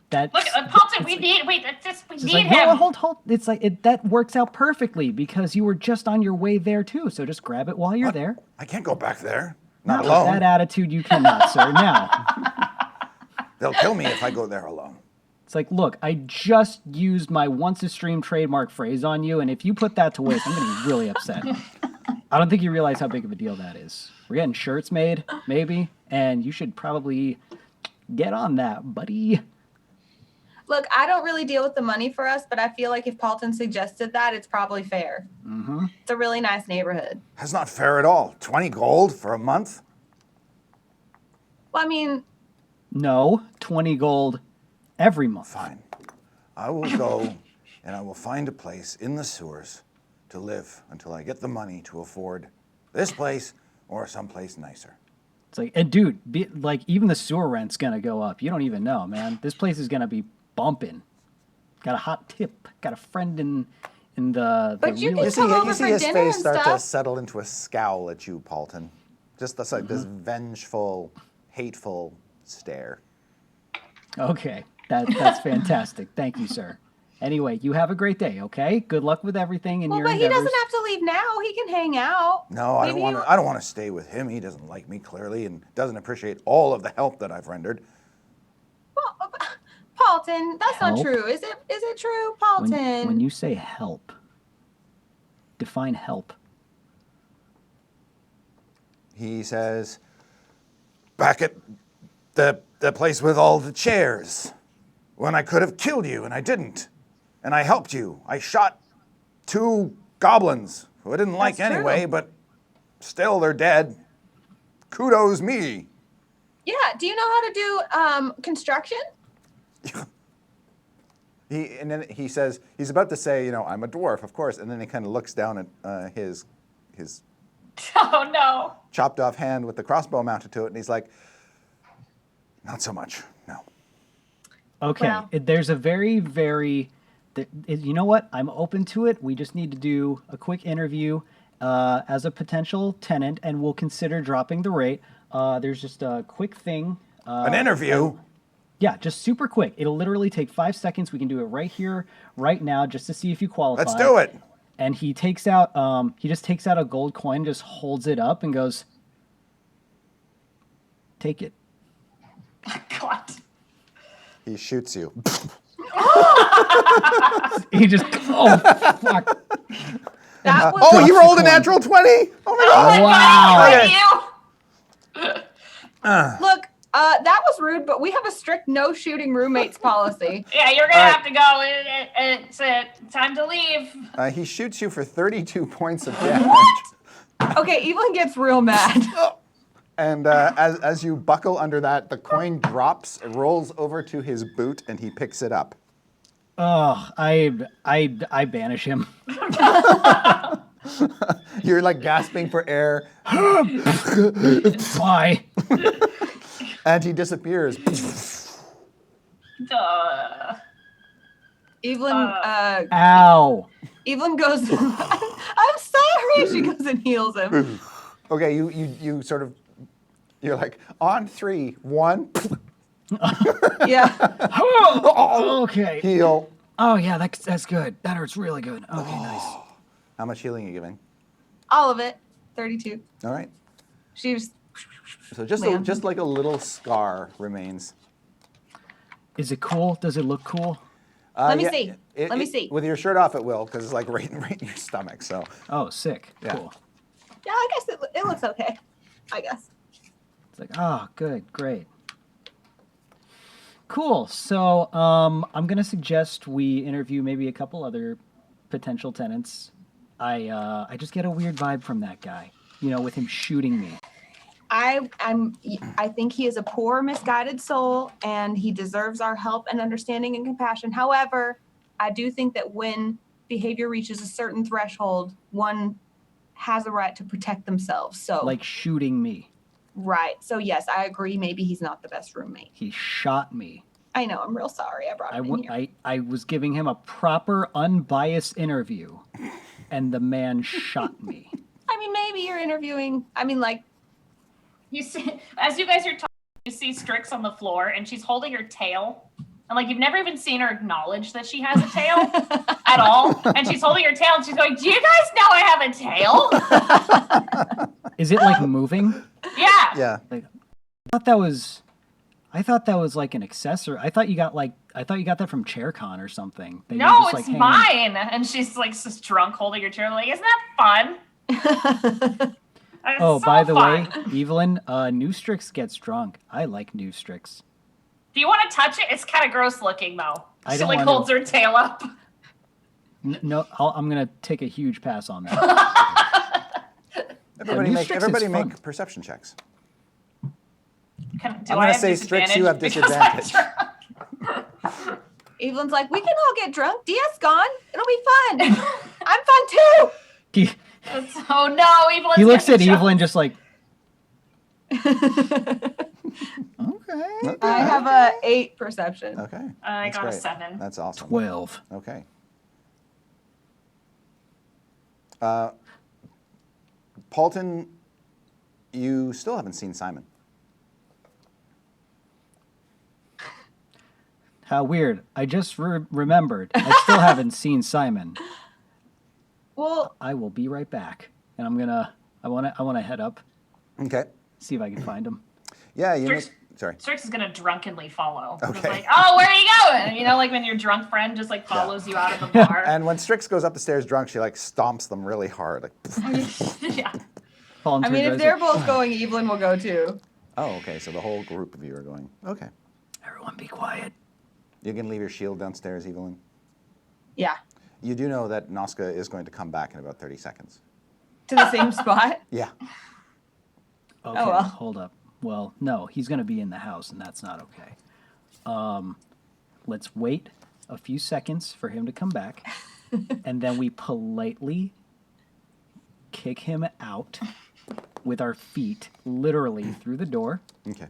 that. Look, Paulton, we need It's need like, him. no, hold. It's like that works out perfectly because you were just on your way there too. So just grab it while you're there. I can't go back there. Not With alone. that attitude, you cannot, sir. Now, They'll kill me if I go there alone. it's like, look, I just used my once a stream trademark phrase on you, and if you put that to waste, I'm gonna be really upset. I don't think you realize how big of a deal that is. We're getting shirts made, maybe, and you should probably get on that, buddy. Look, I don't really deal with the money for us, but I feel like if Paulton suggested that, it's probably fair. Mm-hmm. It's a really nice neighborhood. That's not fair at all. 20 gold for a month? Well, I mean, No, 20 gold every month. Fine. I will go and I will find a place in the sewers to live until I get the money to afford this place or someplace nicer. It's like, and dude, like even the sewer rent's gonna go up. You don't even know, man. This place is gonna be bumping. Got a hot tip. Got a friend in the But you real can come over You see for his dinner face and start to stuff. settle into a scowl at you, Paulton. Just this, like, this vengeful, hateful stare. Okay, that's fantastic. Thank you, sir. Anyway, you have a great day. Okay, good luck with everything in Well, your but he endeavors. doesn't have to leave now. He can hang out. No, I don't Maybe want to. I don't want to stay with him. He doesn't like me clearly, and doesn't appreciate all of the help that I've rendered. Well, Paulton, that's not Help? true. Is it true, Paulton? When you say help, define help. He says, "Back at the place with all the chairs, when I could have killed you and I didn't, and I helped you. I shot 2 goblins who I didn't like That's true. anyway, but still they're dead. Kudos me." Yeah. Do you know how to do construction? And then he says, he's about to say, "I'm a dwarf, of course," and then he kind of looks down at his Oh no. chopped off hand with the crossbow mounted to it, and he's like, "Not so much, no." Okay, Well- there's a very, very, you know what? I'm open to it. We just need to do a quick interview as a potential tenant, and we'll consider dropping the rate. There's just a quick thing. An interview? Yeah, just super quick. It'll literally take 5 seconds. We can do it right here, right now, just to see if you qualify. Let's do it. And he takes out, he just takes out a gold coin, just holds it up, and goes, "Take it." God. He shoots you. He just, oh fuck! That was Oh, you the rolled a coin. natural 20? Oh my God. Wow! You. Look. That was rude, but we have a strict no shooting roommates policy. Yeah, you're gonna All right. have to go. It's time to leave. He shoots you for 32 points of damage. Okay, Evelyn gets real mad. And as you buckle under that, the coin drops, it rolls over to his boot, and he picks it up. Oh, I banish him. You're like gasping for air, Bye. and he disappears. Duh. Evelyn, Ow. Evelyn goes. I'm sorry. She goes and heals him. Okay, you sort of, you're like, on 3, 1, Yeah. Okay. heal. Oh yeah, that's good. That hurts really good. Okay, nice. How much healing are you giving? All of it. 32. All right. She was. So just Man. just like a little scar remains. Is it cool? Does it look cool? Let me see. Let me see. With your shirt off, it will, because it's like right in your stomach. So Oh, sick. Yeah. Cool. Yeah, I guess it looks okay. I guess. It's like, oh, good, great. Cool. So I'm gonna suggest we interview maybe a couple other potential tenants. I just get a weird vibe from that guy. With him shooting me. I think he is a poor, misguided soul, and he deserves our help and understanding and compassion. However, I do think that when behavior reaches a certain threshold, one has a right to protect themselves. So, Like shooting me. right. So yes, I agree. Maybe he's not the best roommate. He shot me. I know. I'm real sorry. I brought him in here. I was giving him a proper, unbiased interview, and the man shot me. I mean, maybe you're interviewing. I mean, like, You see, as you guys are talking, you see Strix on the floor, and she's holding her tail. And like you've never even seen her acknowledge that she has a tail at all. And she's holding her tail, and she's going, "Do you guys know I have a tail?" Is it like moving? Yeah. yeah. I thought that was like an accessory. I thought you got that from ChairCon or something. That you No, just, it's hanging- mine. And she's like just drunk holding her chair. I'm like, isn't that fun? It's Oh, so by the way, fun. Evelyn, New Strix gets drunk. I like New Strix. Do you want to touch it? It's kind of gross looking though. I She don't like wanna- holds her tail up. No, I'm gonna take a huge pass on that. Everybody New make Strix everybody is fun. make perception checks. Do I'm I gonna have say Strix, you have because I'm disadvantage. drunk? Evelyn's like, we can all get drunk. Dia's gone. It'll be fun. I'm fun too. He, Oh no, Evelyn's he looks at getting Evelyn just like, okay. Okay. I have a 8 perception. Okay. I That's got a great. 7. That's awesome. 12. Okay. Paulton, you still haven't seen Simon. How weird. I just remembered. I still haven't seen Simon. Well, I will be right back. And I want to head up, Okay. see if I can find him. Yeah, you know. Strix- Sorry. Strix is gonna drunkenly follow. Just Okay. like, oh, where are you going? You know, like when your drunk friend just like follows you out of the bar. And when Strix goes up the stairs drunk, she like stomps them really hard. Like, Yeah. Paul I mean, if they're both going, Evelyn will go too. oh, okay. So the whole group of you are going. Okay. Everyone be quiet. You can leave your shield downstairs, Evelyn. Yeah. You do know that Noska is going to come back in about 30 seconds. To the same spot. Yeah. Okay, well. hold up. Well, no, he's going to be in the house, and that's not okay. Let's wait a few seconds for him to come back, and then we politely kick him out with our feet, literally through the door. Okay.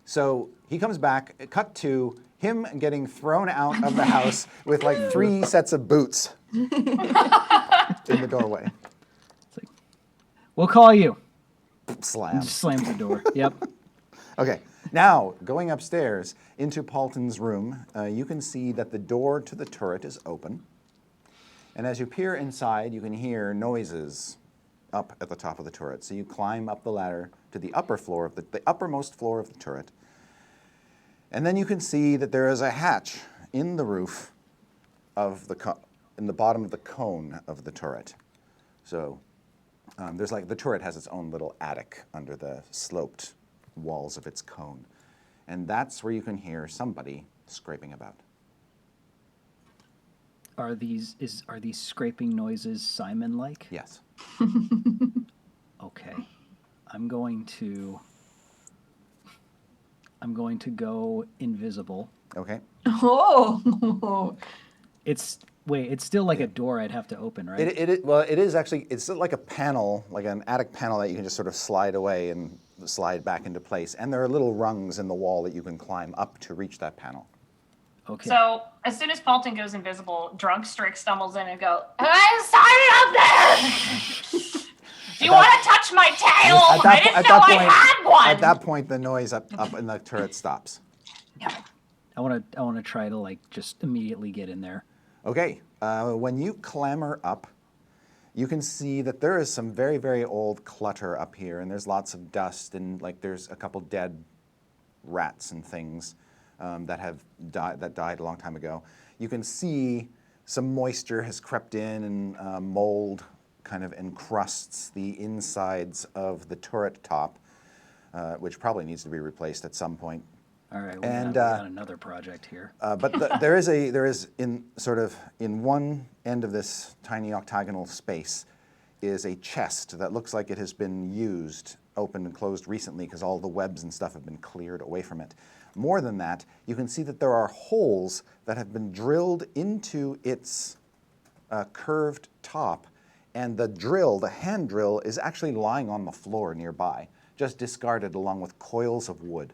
So he comes back. Cut to him getting thrown out of the house with like 3 sets of boots in the doorway. It's like, we'll call you. Slam. Just slams the door. Yep. Okay. Now, going upstairs into Paulton's room, you can see that the door to the turret is open. And as you peer inside, you can hear noises up at the top of the turret. So you climb up the ladder to the upper floor of the uppermost floor of the turret. And then you can see that there is a hatch in the roof of in the bottom of the cone of the turret. So there's like the turret has its own little attic under the sloped walls of its cone. And that's where you can hear somebody scraping about. Are these scraping noises Simon-like? Yes. Okay. I'm going to go invisible. Okay. Oh. It's still like a door I'd have to open, right? It is actually, it's like a panel, like an attic panel that you can just sort of slide away and slide back into place. And there are little rungs in the wall that you can climb up to reach that panel. Okay. So as soon as Paulton goes invisible, drunk Strix stumbles in and go, I'm sorry up there. Do you want to touch my tail? I didn't know I had one. At that point, the noise up in the turret stops. I want to try to like just immediately get in there. Okay. When you clamber up, you can see that there is some very, very old clutter up here, and there's lots of dust, and like there's a couple dead rats and things that died a long time ago. You can see some moisture has crept in, and mold kind of encrusts the insides of the turret top, which probably needs to be replaced at some point. All right, we And, got another project here. But there is in one end of this tiny octagonal space is a chest that looks like it has been used, opened and closed recently because all the webs and stuff have been cleared away from it. More than that, you can see that there are holes that have been drilled into its curved top, and the hand drill, is actually lying on the floor nearby, just discarded along with coils of wood.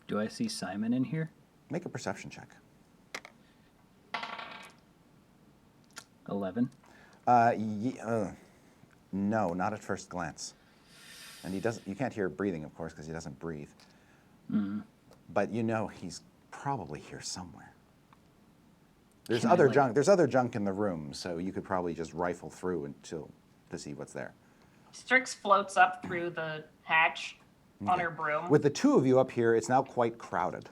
Do I see Simon in here? Make a perception check. 11. No, not at first glance. And he doesn't. You can't hear breathing, of course, because he doesn't breathe. Mm-hmm. But you know he's probably here somewhere. There's Can I, other like- junk. There's other junk in the room, so you could probably just rifle through to see what's there. Strix floats up through the hatch on her broom. With the two of you up here, it's now quite crowded.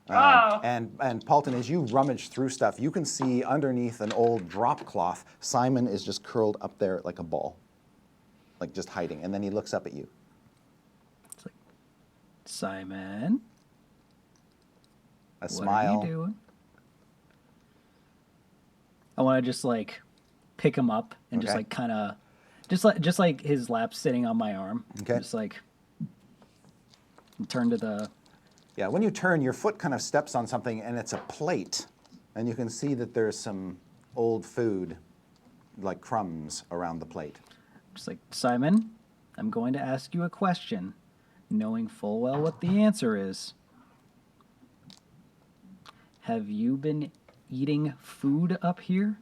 Oh. And Paulton, as you rummage through stuff, you can see underneath an old drop cloth, Simon is just curled up there like a ball, like just hiding. And then he looks up at you. It's like, Simon, A smile. what are you doing? I want to just like pick him up and just Okay. like kind of, just like his lap sitting on my arm. Okay. Just like turn to the Yeah, when you turn, your foot kind of steps on something, and it's a plate. And you can see that there's some old food, like crumbs, around the plate. Just like, Simon, I'm going to ask you a question, knowing full well what the answer is. Have you been eating food up here?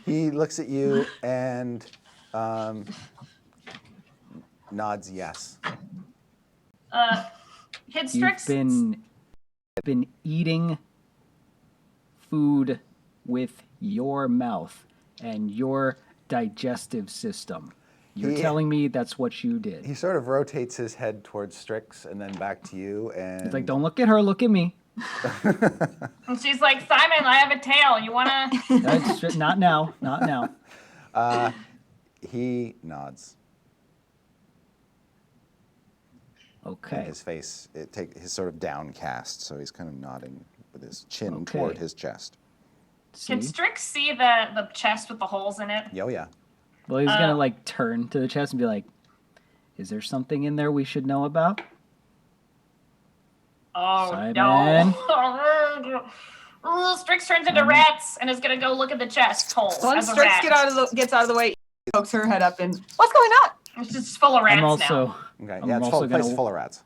He looks at you and nods yes. Kid You've Strix. been eating food with your mouth and your digestive system. You're telling me that's what you did. He sort of rotates his head towards Strix and then back to you. And It's like, don't look at her, look at me. And she's like, Simon, I have a tail. You wanna? Not now, not now. he nods. Okay. And his face, his sort of downcast, so he's kind of nodding with his chin Okay. toward his chest. Can See? Strix see the chest with the holes in it? Oh yeah. Well, he's gonna like turn to the chest and be like, "Is there something in there we should know about?" Oh Simon. no! Ooh, Strix turns into rats and is gonna go look at the chest holes. Once as a Strix rat. gets out of the way, pokes her head up and what's going on? It's just full of rats I'm also, now. Okay. I'm Yeah, it's also full, place gonna- full of rats.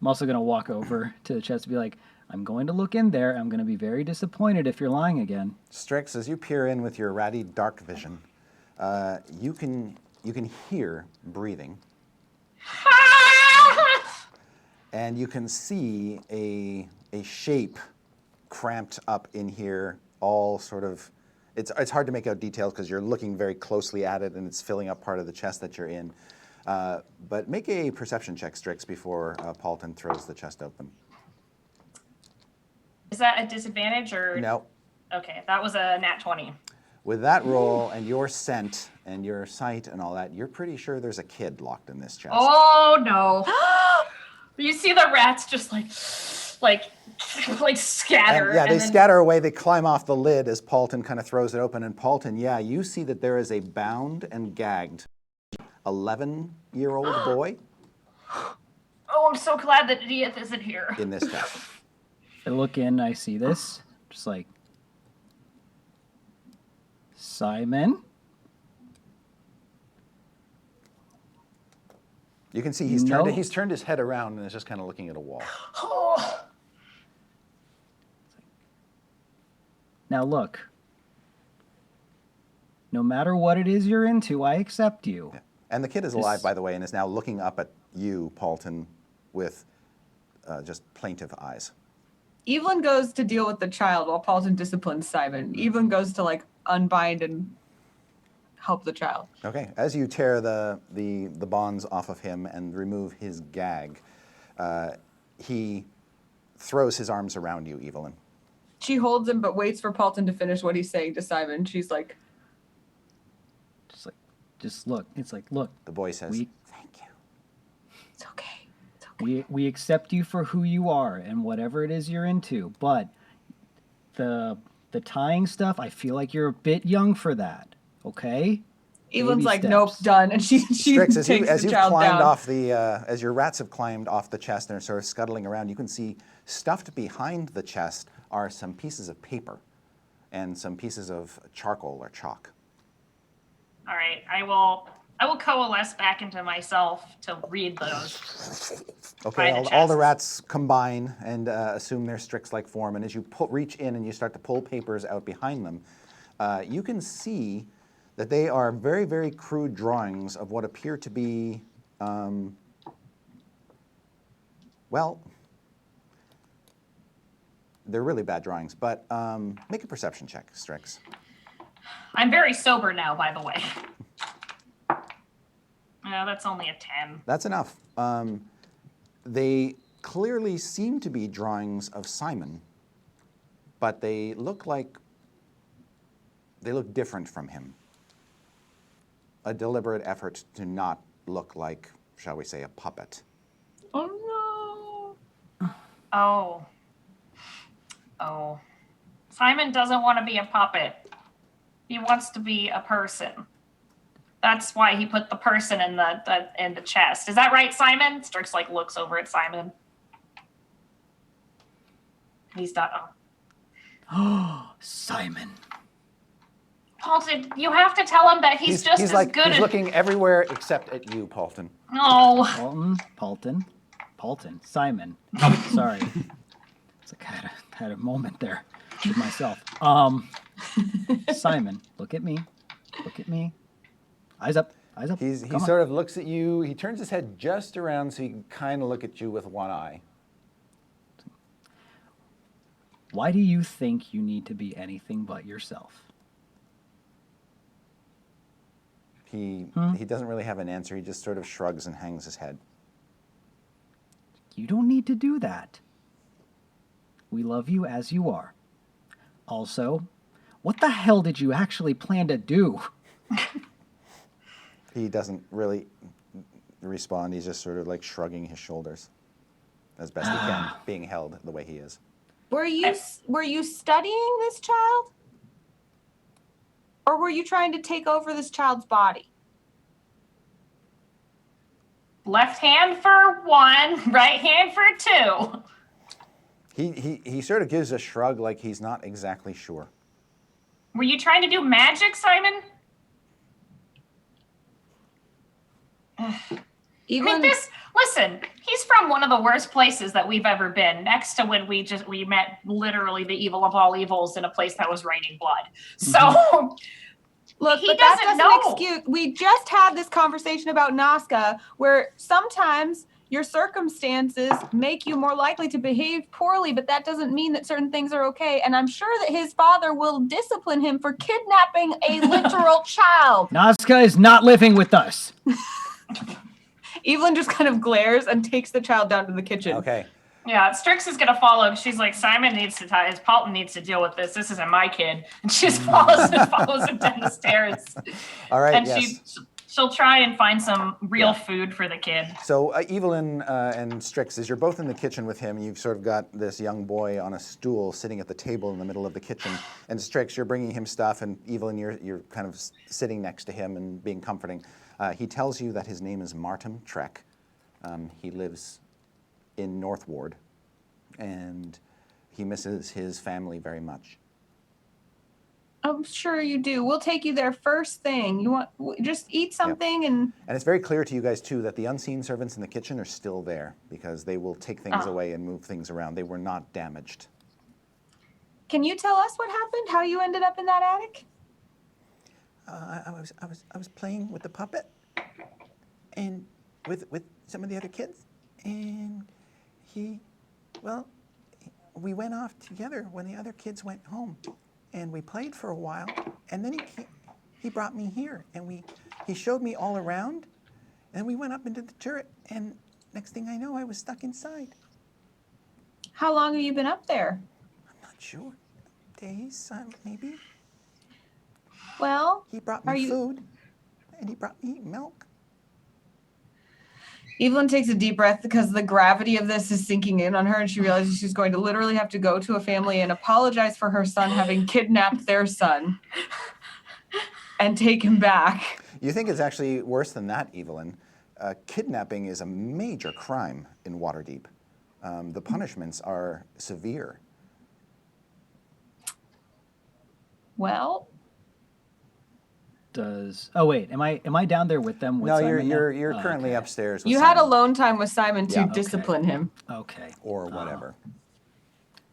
I'm also gonna walk over to the chest and be like, "I'm going to look in there. I'm gonna be very disappointed if you're lying again." Strix, as you peer in with your ratty dark vision, you can hear breathing, and you can see a shape cramped up in here, all sort of. It's hard to make out details because you're looking very closely at it, and it's filling up part of the chest that you're in. But make a perception check, Strix, before Paulton throws the chest open. Is that a disadvantage or? No. Okay, that was a nat 20. With that roll and your scent and your sight and all that, you're pretty sure there's a kid locked in this chest. Oh no! You see the rats just like scatter. And, yeah, they then- scatter away. They climb off the lid as Paulton kind of throws it open. And Paulton, yeah, you see that there is a bound and gagged 11-year-old boy Oh, I'm so glad that Edith isn't here. in this chest. I look in, I see this, just like, Simon. You can see he's No. turned his head around and is just kind of looking at a wall. Oh. Now look, no matter what it is you're into, I accept you. Yeah. And the kid is alive, by the way, and is now looking up at you, Paulton, with just plaintive eyes. Evelyn goes to deal with the child while Paulton disciplines Simon. Evelyn goes to like unbind and help the child. Okay, as you tear the bonds off of him and remove his gag, he throws his arms around you, Evelyn. She holds him but waits for Paulton to finish what he's saying to Simon. She's like, Just look. It's like, look, The boy says, We- "Thank you." it's okay. It's okay. we accept you for who you are and whatever it is you're into, but the tying stuff, I feel like you're a bit young for that. Okay? Evelyn's Baby like, nope, steps. done. And she Strix, takes as the you've child climbed down. off as your rats have climbed off the chest and are sort of scuttling around, you can see stuffed behind the chest are some pieces of paper and some pieces of charcoal or chalk. All right, I will coalesce back into myself to read those. Okay, By the all the chests. rats combine and assume their Strix-like form, and as you reach in and you start to pull papers out behind them, you can see that they are very, very crude drawings of what appear to be, well, they're really bad drawings, but make a perception check, Strix. I'm very sober now, by the way. No, that's only a 10. That's enough. They clearly seem to be drawings of Simon, but they look different from him. A deliberate effort to not look like, shall we say, a puppet. Oh Oh. Oh. Simon doesn't want to be a puppet. He wants to be a person. That's why he put the person in the chest. Is that right, Simon? Strix like looks over at Simon. He's done. Oh, Simon. Paulton, you have to tell him that he's just as good he's as. looking everywhere except at you, Paulton. No. Paulton, Simon. Sorry. It's like I had a moment there with myself. Simon, look at me. Look at me. Eyes up. Eyes up. He sort of looks at you. He turns his head just around so he can kind of look at you with one eye. Why do you think you need to be anything but yourself? He doesn't really have an answer. He just sort of shrugs and hangs his head. You don't need to do that. We love you as you are. Also, what the hell did you actually plan to do? He doesn't really respond. He's just sort of like shrugging his shoulders as best he can, being held the way he is. Were you studying this child? Or were you trying to take over this child's body? Left hand for one, right hand for two. He sort of gives a shrug like he's not exactly sure. Were you trying to do magic, Simon? Listen, he's from one of the worst places that we've ever been, next to when we met literally the evil of all evils in a place that was raining blood. So look, he but doesn't that doesn't know. excuse. We just had this conversation about Nazca, where sometimes your circumstances make you more likely to behave poorly, but that doesn't mean that certain things are okay. And I'm sure that his father will discipline him for kidnapping a literal child. Nazca is not living with us. Evelyn just kind of glares and takes the child down to the kitchen. Okay. Yeah, Strix is gonna follow. She's like, Simon needs to Paulton needs to deal with this. This isn't my kid. And she just follows him down the stairs. All right, And yes. she'll try and find some real food for the kid. So Evelyn and Strix, as you're both in the kitchen with him, you've sort of got this young boy on a stool sitting at the table in the middle of the kitchen. And Strix, you're bringing him stuff, and Evelyn, you're kind of sitting next to him and being comforting. He tells you that his name is Martin Trek. He lives in North Ward, and he misses his family very much. I'm sure you do. We'll take you there first thing. Just eat something and it's very clear to you guys too that the unseen servants in the kitchen are still there because they will take things away and move things around. They were not damaged. Can you tell us what happened? How you ended up in that attic? I was playing with the puppet and with some of the other kids, and we went off together when the other kids went home, and we played for a while, and then he brought me here, and he showed me all around, and we went up into the turret, and next thing I know, I was stuck inside. How long have you been up there? I'm not sure. Days, maybe. Well, He brought me food, and he brought me milk. Evelyn takes a deep breath because the gravity of this is sinking in on her, and she realizes she's going to literally have to go to a family and apologize for her son having kidnapped their son and take him back. You think it's actually worse than that, Evelyn. Kidnapping is a major crime in Waterdeep. The punishments are severe. Well, Oh wait, am I down there with them? With No, Simon now? you're currently upstairs. With you had Simon. alone time with Simon to Yeah. discipline him. Okay. Or whatever.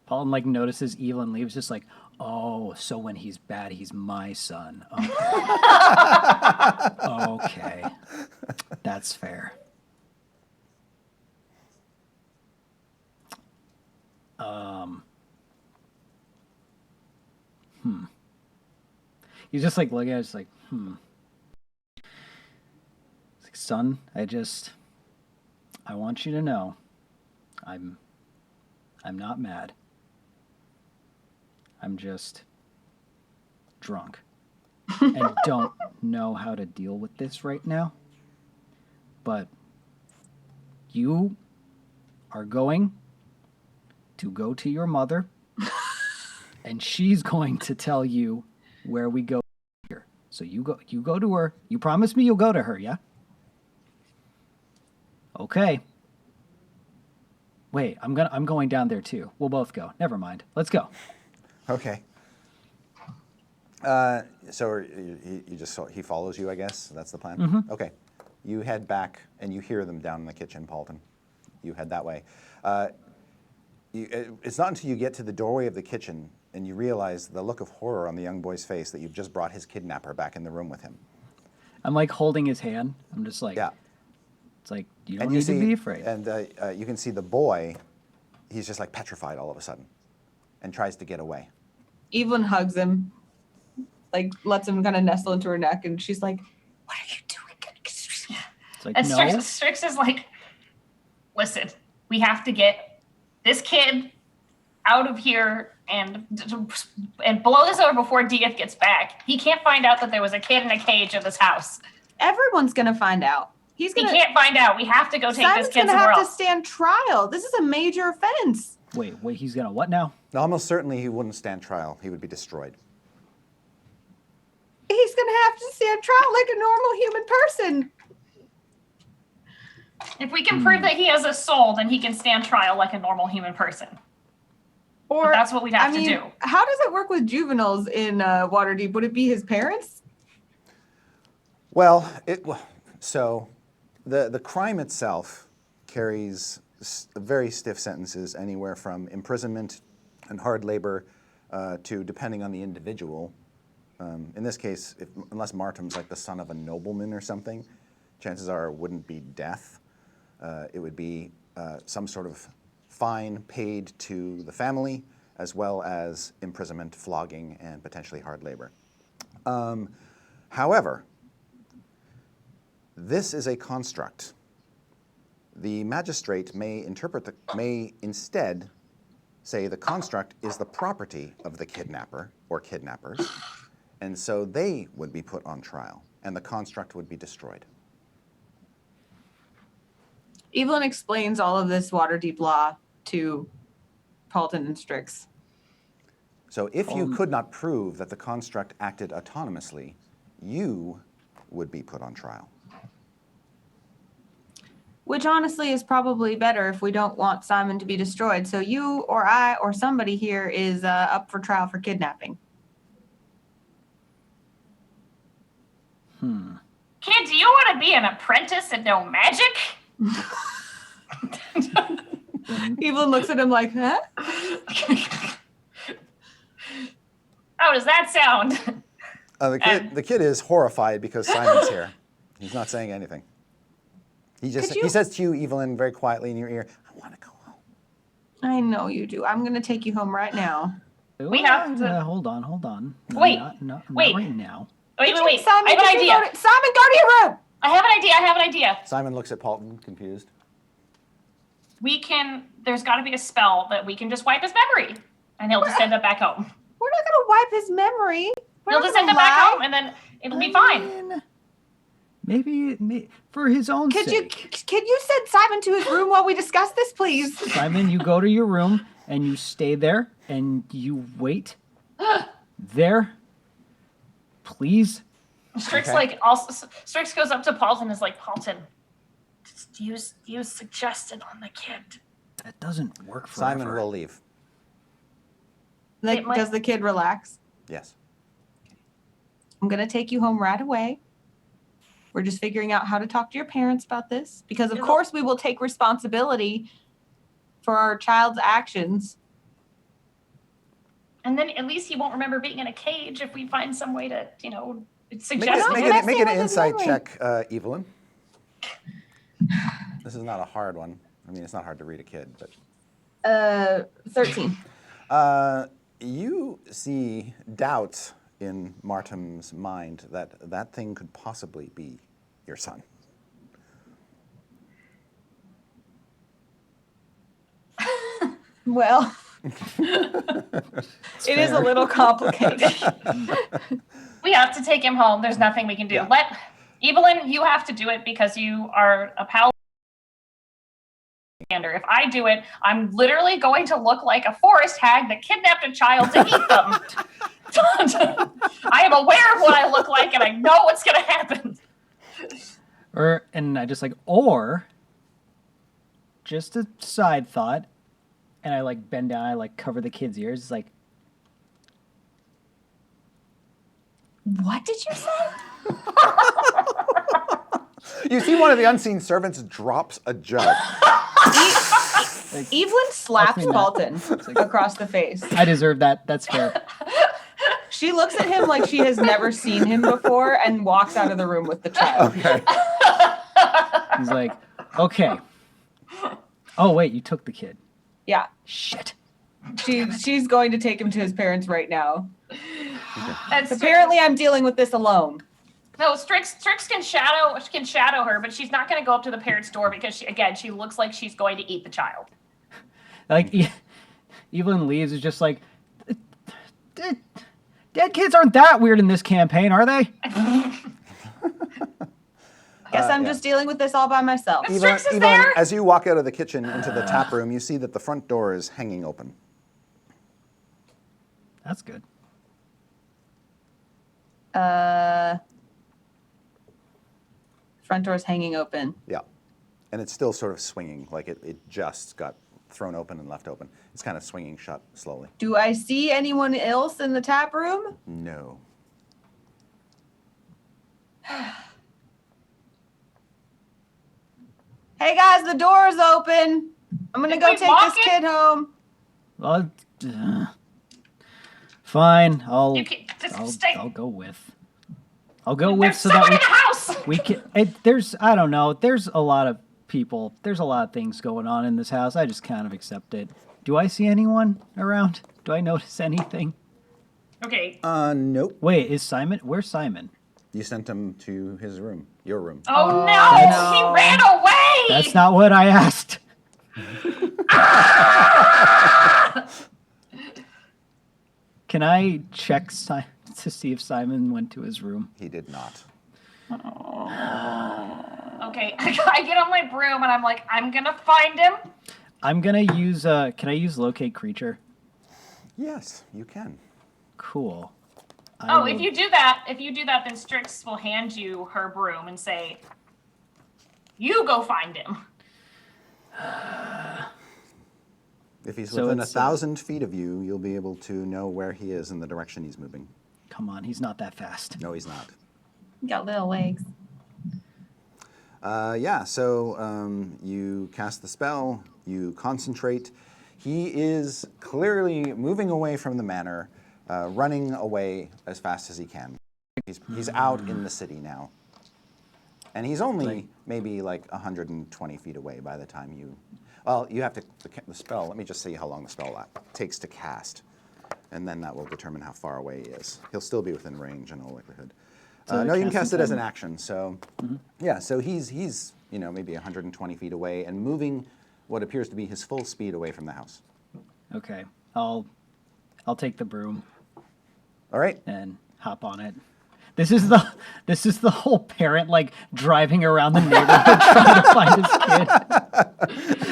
Paulton notices Evelyn leaves, just like, oh, so when he's bad, he's my son. Okay. Okay. That's fair. He's just looking at it, just like, It's like, son, I want you to know, I'm not mad. I'm just drunk and don't know how to deal with this right now. But you are going to go to your mother, and she's going to tell you where we go here. So you go to her. You promise me you'll go to her, yeah? Okay. Wait, I'm going down there too. We'll both go. Never mind. Let's go. Okay. So he follows you, I guess? That's the plan? Mm-hmm. Okay. You head back, and you hear them down in the kitchen, Paulton. You head that way. It's not until you get to the doorway of the kitchen and you realize the look of horror on the young boy's face that you've just brought his kidnapper back in the room with him. I'm like holding his hand. I'm just like, Yeah. It's like, you don't need to be afraid. And you can see the boy, he's just like petrified all of a sudden and tries to get away. Evelyn hugs him, like lets him kind of nestle into her neck, and she's like, "What are you doing?" It's like, And no. Strix is like, listen, we have to get this kid out of here and blow this over before Dieth gets back. He can't find out that there was a kid in a cage in this house. Everyone's gonna find out. He can't find out. We have to go take Simon's this kid gonna somewhere have else. to stand trial. This is a major offense. Wait, he's gonna what now? Almost certainly he wouldn't stand trial. He would be destroyed. He's gonna have to stand trial like a normal human person. If we can prove that he has a soul, then he can stand trial like a normal human person. Or But that's what we'd have to do. How does it work with juveniles in Waterdeep? Would it be his parents? Well, so the crime itself carries very stiff sentences, anywhere from imprisonment and hard labor to, depending on the individual. In this case, unless Martin's like the son of a nobleman or something, chances are it wouldn't be death. It would be some sort of fine paid to the family, as well as imprisonment, flogging, and potentially hard labor. However, this is a construct. The magistrate may instead say the construct is the property of the kidnapper or kidnappers, and so they would be put on trial, and the construct would be destroyed. Evelyn explains all of this Waterdeep law to Paulton and Strix. So if you could not prove that the construct acted autonomously, you would be put on trial. Which honestly is probably better if we don't want Simon to be destroyed. So you or I or somebody here is up for trial for kidnapping. Kid, do you want to be an apprentice and know magic? Evelyn looks at him like, huh? How does that sound? The kid is horrified because Simon's here. He's not saying anything. He says to you, Evelyn, very quietly in your ear, "I want to go home." I know you do. I'm going to take you home right now. We have to- Hold on. Wait, Not wait. right now. Wait. Simon, I have an idea. Simon, go to your room. I have an idea. Simon looks at Paulton, confused. There's got to be a spell that we can just wipe his memory, and he'll just end up back home. We're not going to wipe his memory. We're He'll not just gonna end up back lie. home, and then it'll be fine. Maybe for his own Could you sake. send Simon to his room while we discuss this, please? Simon, you go to your room and you stay there and you wait there, please. Strix Okay. Strix goes up to Paulton and is like, Paulton, just use suggestion on the kid. That doesn't work forever. Simon will leave. Like, does the kid relax? Yes. I'm going to take you home right away. We're just figuring out how to talk to your parents about this because, of course, we will take responsibility for our child's actions. And then at least he won't remember being in a cage if we find some way to, suggest Make messing an with his insight memory. check, Evelyn. This is not a hard one. I mean, it's not hard to read a kid, but 13. you see doubt in Martin's mind that thing could possibly be your son. Well, it is a little complicated. We have to take him home. There's nothing we can do. Yeah. Evelyn, you have to do it because you are a pal. If I do it, I'm literally going to look like a forest hag that kidnapped a child to eat them. I am aware of what I look like, and I know what's gonna happen. And I just like, or just a side thought, and I like bend down, I like cover the kid's ears. It's like, What did you say? You see one of the unseen servants drops a jug. Evelyn slaps me not. Balton across the face. I deserve that. That's fair. She looks at him like she has never seen him before and walks out of the room with the child. Okay. He's like, okay. Oh wait, you took the kid. Yeah. Shit. She's going to take him to his parents right now. And Apparently I'm dealing with this alone. No, Strix can shadow her, but she's not going to go up to the parents' door because she looks like she's going to eat the child. Like Evelyn leaves is just like, dead kids aren't that weird in this campaign, are they? Guess I'm just dealing with this all by myself. Strix is Yvonne, there? as you walk out of the kitchen into the tap room, you see that the front door is hanging open. That's good. Front door's hanging open. Yeah. And it's still sort of swinging, like it just got thrown open and left open. It's kind of swinging shut slowly. Do I see anyone else in the tap room? No. Hey guys, the door is open. I'm gonna Did go we take walk this it? kid home. Well, fine. You can just stay. I'll go with. I'll go with There's so someone that in the house. we can. There's I don't know. There's a lot of people. There's a lot of things going on in this house. I just kind of accept it. Do I see anyone around? Do I notice anything? Okay. Nope. Wait, is Simon? Where's Simon? You sent him to his room, your room. Oh, no! no. He ran away. That's not what I asked. Can I check to see if Simon went to his room? He did not. Okay, I get on my broom and I'm like, I'm gonna find him. I'm gonna use. Can I use locate creature? Yes, you can. Cool. Oh, if you do that, then Strix will hand you her broom and say, "You go find him." If he's So within it's, 1,000 feet of you, you'll be able to know where he is and the direction he's moving. Come on, he's not that fast. No, he's not. Got little legs. Yeah, so you cast the spell, you concentrate. He is clearly moving away from the manor, running away as fast as he can. He's out in the city now. And he's only maybe like 120 feet away by the time you... Well, you have to... The spell, let me just see how long the spell takes to cast. And then that will determine how far away he is. He'll still be within range in all likelihood. So No, you can casting cast it as an time. action. So, yeah, so he's maybe 120 feet away and moving what appears to be his full speed away from the house. Okay, I'll take the broom All right. and hop on it. This is the whole parent like driving around the neighborhood trying to find his kid.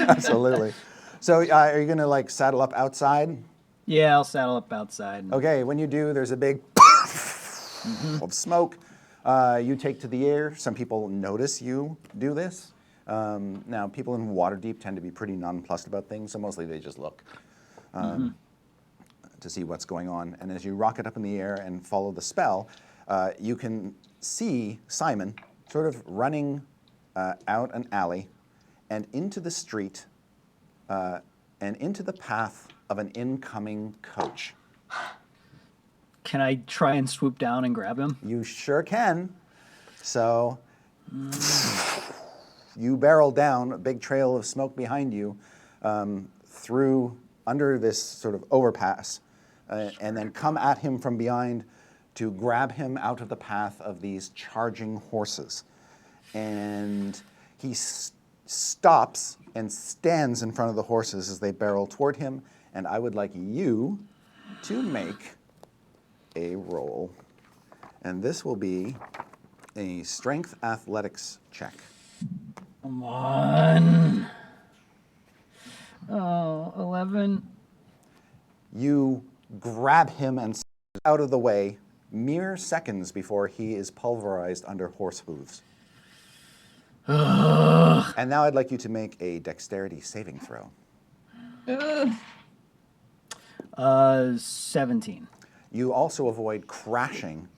Absolutely. So, are you going to like saddle up outside? Yeah, I'll saddle up outside. Okay, when you do, there's a big of smoke. You take to the air. Some people notice you do this. Now, people in Waterdeep tend to be pretty nonplussed about things, so mostly they just look to see what's going on. And as you rocket up in the air and follow the spell, you can see Simon sort of running out an alley and into the street and into the path of an incoming coach. Can I try and swoop down and grab him? You sure can. So you barrel down, a big trail of smoke behind you, through under this sort of overpass, and then come at him from behind to grab him out of the path of these charging horses. And he stops and stands in front of the horses as they barrel toward him, and I would like you to make a roll. And this will be a strength athletics check. Come on. Oh, 11. You grab him and out of the way mere seconds before he is pulverized under horse hooves. And now I'd like you to make a dexterity saving throw. Ugh. 17. You also avoid crashing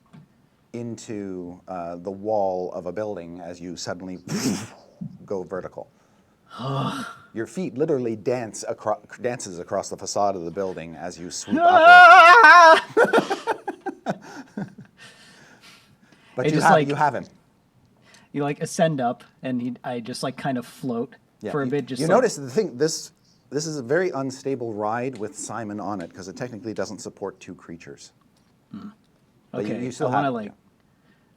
into the wall of a building as you suddenly go vertical. Your feet literally dances across the facade of the building as you swoop upward. But It you just, have, like- you have him. You like ascend up, and I just like kind of float for a bit. Just you like, notice the thing. This is a very unstable ride with Simon on it because it technically doesn't support two creatures. But Okay, you still I have want to it,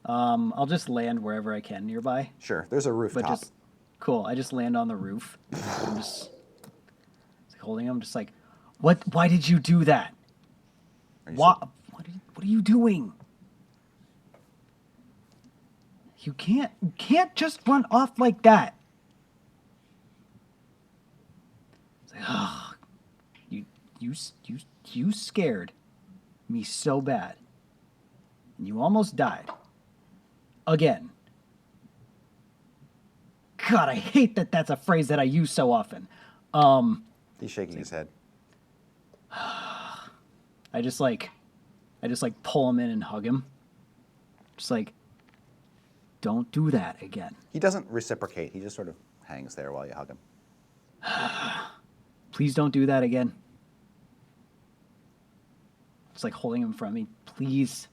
like. I'll just land wherever I can nearby. Sure, there's a But rooftop. just cool. I just land on the roof. I'm just like, holding him, just like, what? Why did you do that? Are you What are you doing? You can't just run off like that. It's like, oh, you scared me so bad, and you almost died. Again. God, I hate that that's a phrase that I use so often. He's shaking his head. I just like pull him in and hug him. Just like, don't do that again. He doesn't reciprocate. He just sort of hangs there while you hug him. Please don't do that again. Just like holding him from me. Please.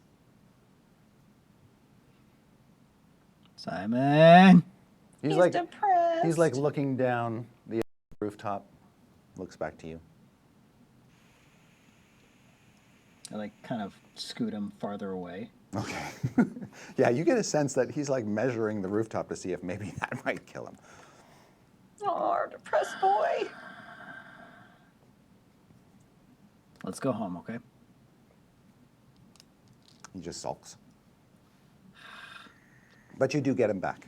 Simon. He's like depressed. he's like looking down the rooftop, looks back to you. I like kind of scoot him farther away. Okay. Yeah, you get a sense that he's like measuring the rooftop to see if maybe that might kill him. Oh, our depressed boy. Let's go home, okay? He just sulks. But you do get him back.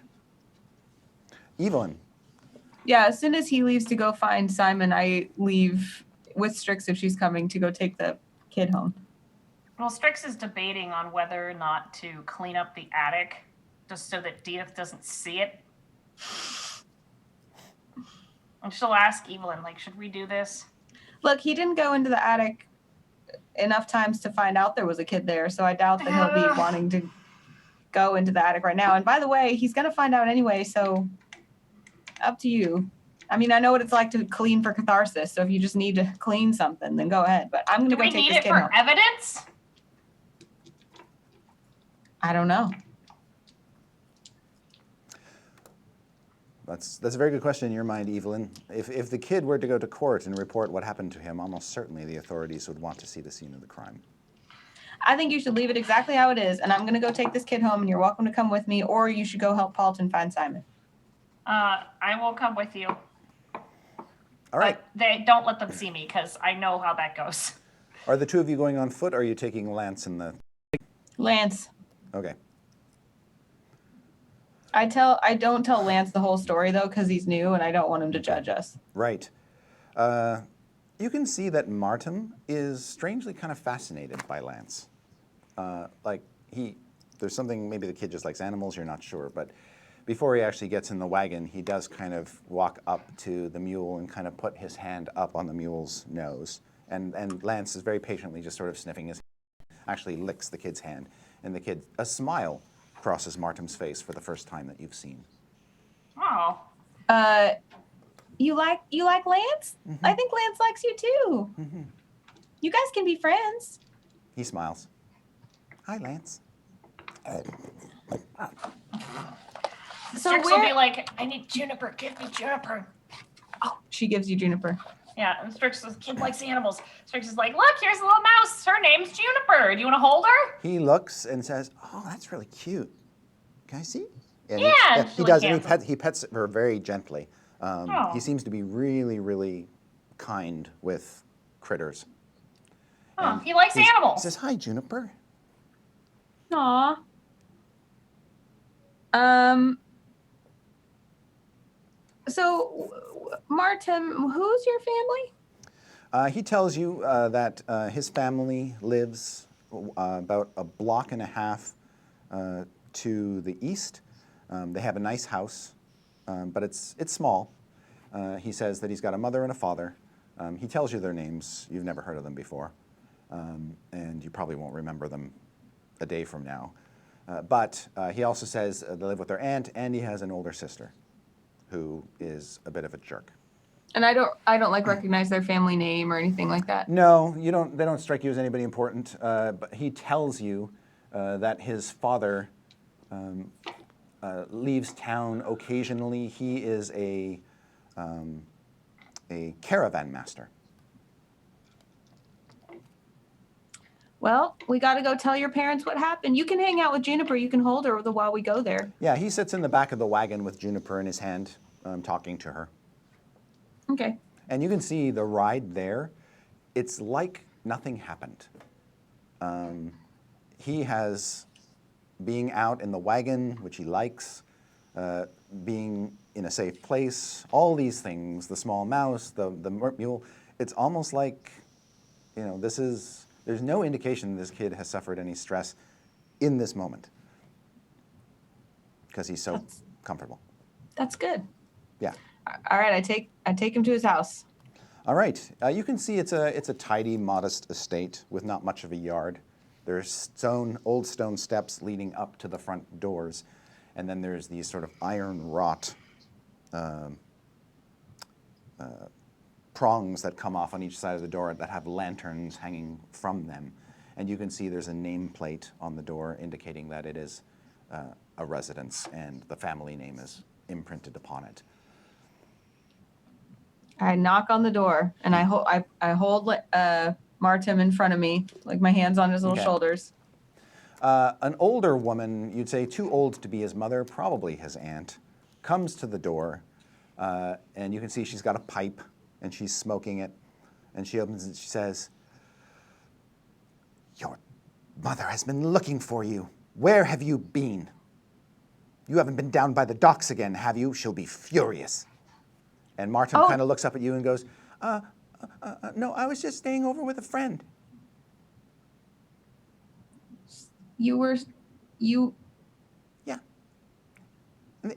Evelyn. Yeah, as soon as he leaves to go find Simon, I leave with Strix if she's coming to go take the kid home. Well, Strix is debating on whether or not to clean up the attic just so that Deeth doesn't see it. And she'll ask Evelyn, like, should we do this? Look, he didn't go into the attic enough times to find out there was a kid there, so I doubt that he'll be wanting to go into the attic right now. And by the way, he's going to find out anyway, so up to you. I mean, I know what it's like to clean for catharsis, so if you just need to clean something, then go ahead. But I'm going to Do go we take need this it kid for home. evidence? I don't know. That's a very good question in your mind, Evelyn. If the kid were to go to court and report what happened to him, almost certainly the authorities would want to see the scene of the crime. I think you should leave it exactly how it is, and I'm going to go take this kid home, and you're welcome to come with me, or you should go help Paulton find Simon. I will come with you. All right. But they don't let them see me because I know how that goes. Are the two of you going on foot, or are you taking Lance in the... Lance. Okay. I don't tell Lance the whole story, though, because he's new, and I don't want him to judge us. Right. You can see that Martin is strangely kind of fascinated by Lance. There's something, maybe the kid just likes animals, you're not sure, but before he actually gets in the wagon, he does kind of walk up to the mule and kind of put his hand up on the mule's nose. And Lance is very patiently just sort of sniffing his hand, actually licks the kid's hand. And a smile crosses Martin's face for the first time that you've seen. Oh. You like Lance? Mm-hmm. I think Lance likes you too. Mm-hmm. You guys can be friends. He smiles. Hi, Lance. So Strix will be like, I need Juniper. Give me Juniper. Oh, she gives you Juniper. Yeah, and Strix says, kid likes animals. Strix is like, look, here's a little mouse. Her name's Juniper. Do you want to hold her? He looks and says, oh, that's really cute. Can I see? And Yeah, he she's does, like, and he pets her very gently. Oh. He seems to be really, really kind with critters. Oh, And he likes He animals. says, hi, Juniper. Aw. So, Martin, who's your family? He tells you that his family lives about a block and a half to the east. They have a nice house, but it's small. He says that he's got a mother and a father. He tells you their names. You've never heard of them before, and you probably won't remember them a day from now. But he also says they live with their aunt, and he has an older sister who is a bit of a jerk. And I don't like recognize their family name or anything like that. No, you don't. They don't strike you as anybody important. But he tells you that his father leaves town occasionally. He is a caravan master. Well, we got to go tell your parents what happened. You can hang out with Juniper. You can hold her while we go there. Yeah, he sits in the back of the wagon with Juniper in his hand, talking to her. Okay. And you can see the ride there. It's like nothing happened. He has being out in the wagon, which he likes, being in a safe place, all these things, the small mouse, the mule. It's almost like, there's no indication this kid has suffered any stress in this moment because he's so comfortable. That's good. Yeah. All right, I take him to his house. All right. You can see it's a tidy, modest estate with not much of a yard. There's old stone steps leading up to the front doors, and then there's these sort of iron wrought prongs that come off on each side of the door that have lanterns hanging from them. And you can see there's a nameplate on the door indicating that it is a residence and the family name is imprinted upon it. I knock on the door and I hold Martim in front of me, like my hands on his little Okay. shoulders. An older woman, you'd say too old to be his mother, probably his aunt, comes to the door, and you can see she's got a pipe and she's smoking it, and she opens it. She says, "Your mother has been looking for you. Where have you been? You haven't been down by the docks again, have you? She'll be furious." And Martin kind of looks up at you and goes, "No, I was just staying over with a friend." You. Yeah.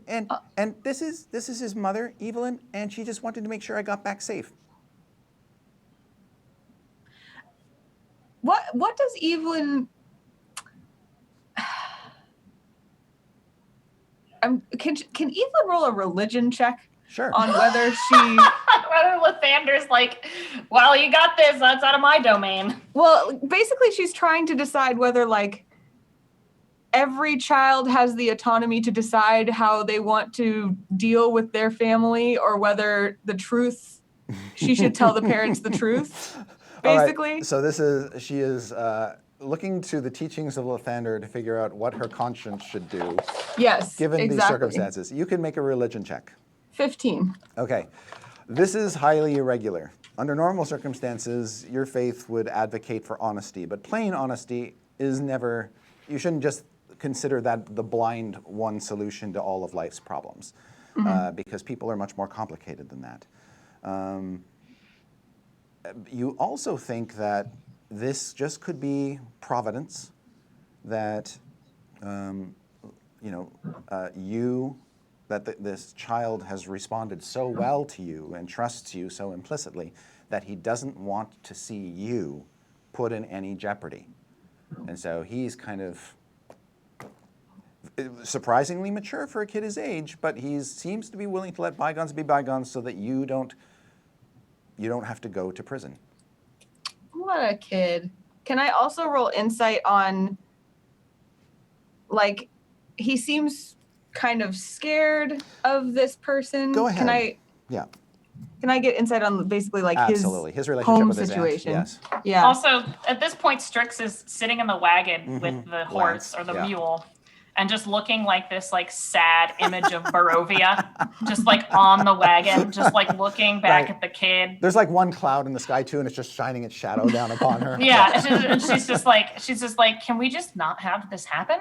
And this is his mother, Evelyn, and she just wanted to make sure I got back safe. What does Evelyn? Can Evelyn roll a religion check? Sure. On whether she. Whether Lathander's like, well, you got this. That's out of my domain. Well, basically, she's trying to decide whether, like, every child has the autonomy to decide how they want to deal with their family, or whether the truth, she should tell the parents the truth, basically. All right, so she is looking to the teachings of Lathander to figure out what her conscience should do. Yes, given exactly. these circumstances. You can make a religion check. 15. Okay. This is highly irregular. Under normal circumstances, your faith would advocate for honesty, but plain honesty is never, you shouldn't just consider that the blind one solution to all of life's problems, because people are much more complicated than that. You also think that this just could be providence, that this child has responded so well to you and trusts you so implicitly that he doesn't want to see you put in any jeopardy. And so he's kind of surprisingly mature for a kid his age, but he seems to be willing to let bygones be bygones so that you don't have to go to prison. What a kid. Can I also roll insight on, like, he seems kind of scared of this person? Go ahead. Can I get insight on basically like Absolutely. His relationship home with situation? his aunt, yes. Yeah. Also, at this point, Strix is sitting in the wagon with the horse or the mule and just looking like this like sad image of Barovia, just like on the wagon, just like looking back at the kid. There's like one cloud in the sky too, and it's just shining its shadow down upon her. Yeah, and she's just like, can we just not have this happen?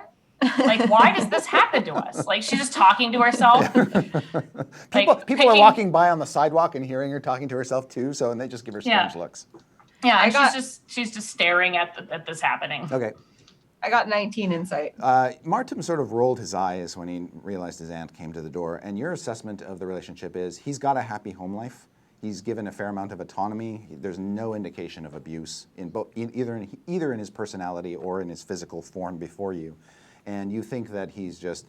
Like, why does this happen to us? Like, she's just talking to herself. People are walking by on the sidewalk and hearing her talking to herself too, and they just give her strange looks. Yeah, and got- she's just staring at this happening. Okay. I got 19 insight. Martin sort of rolled his eyes when he realized his aunt came to the door, and your assessment of the relationship is he's got a happy home life. He's given a fair amount of autonomy. There's no indication of abuse in either in his personality or in his physical form before you, and you think that he's just.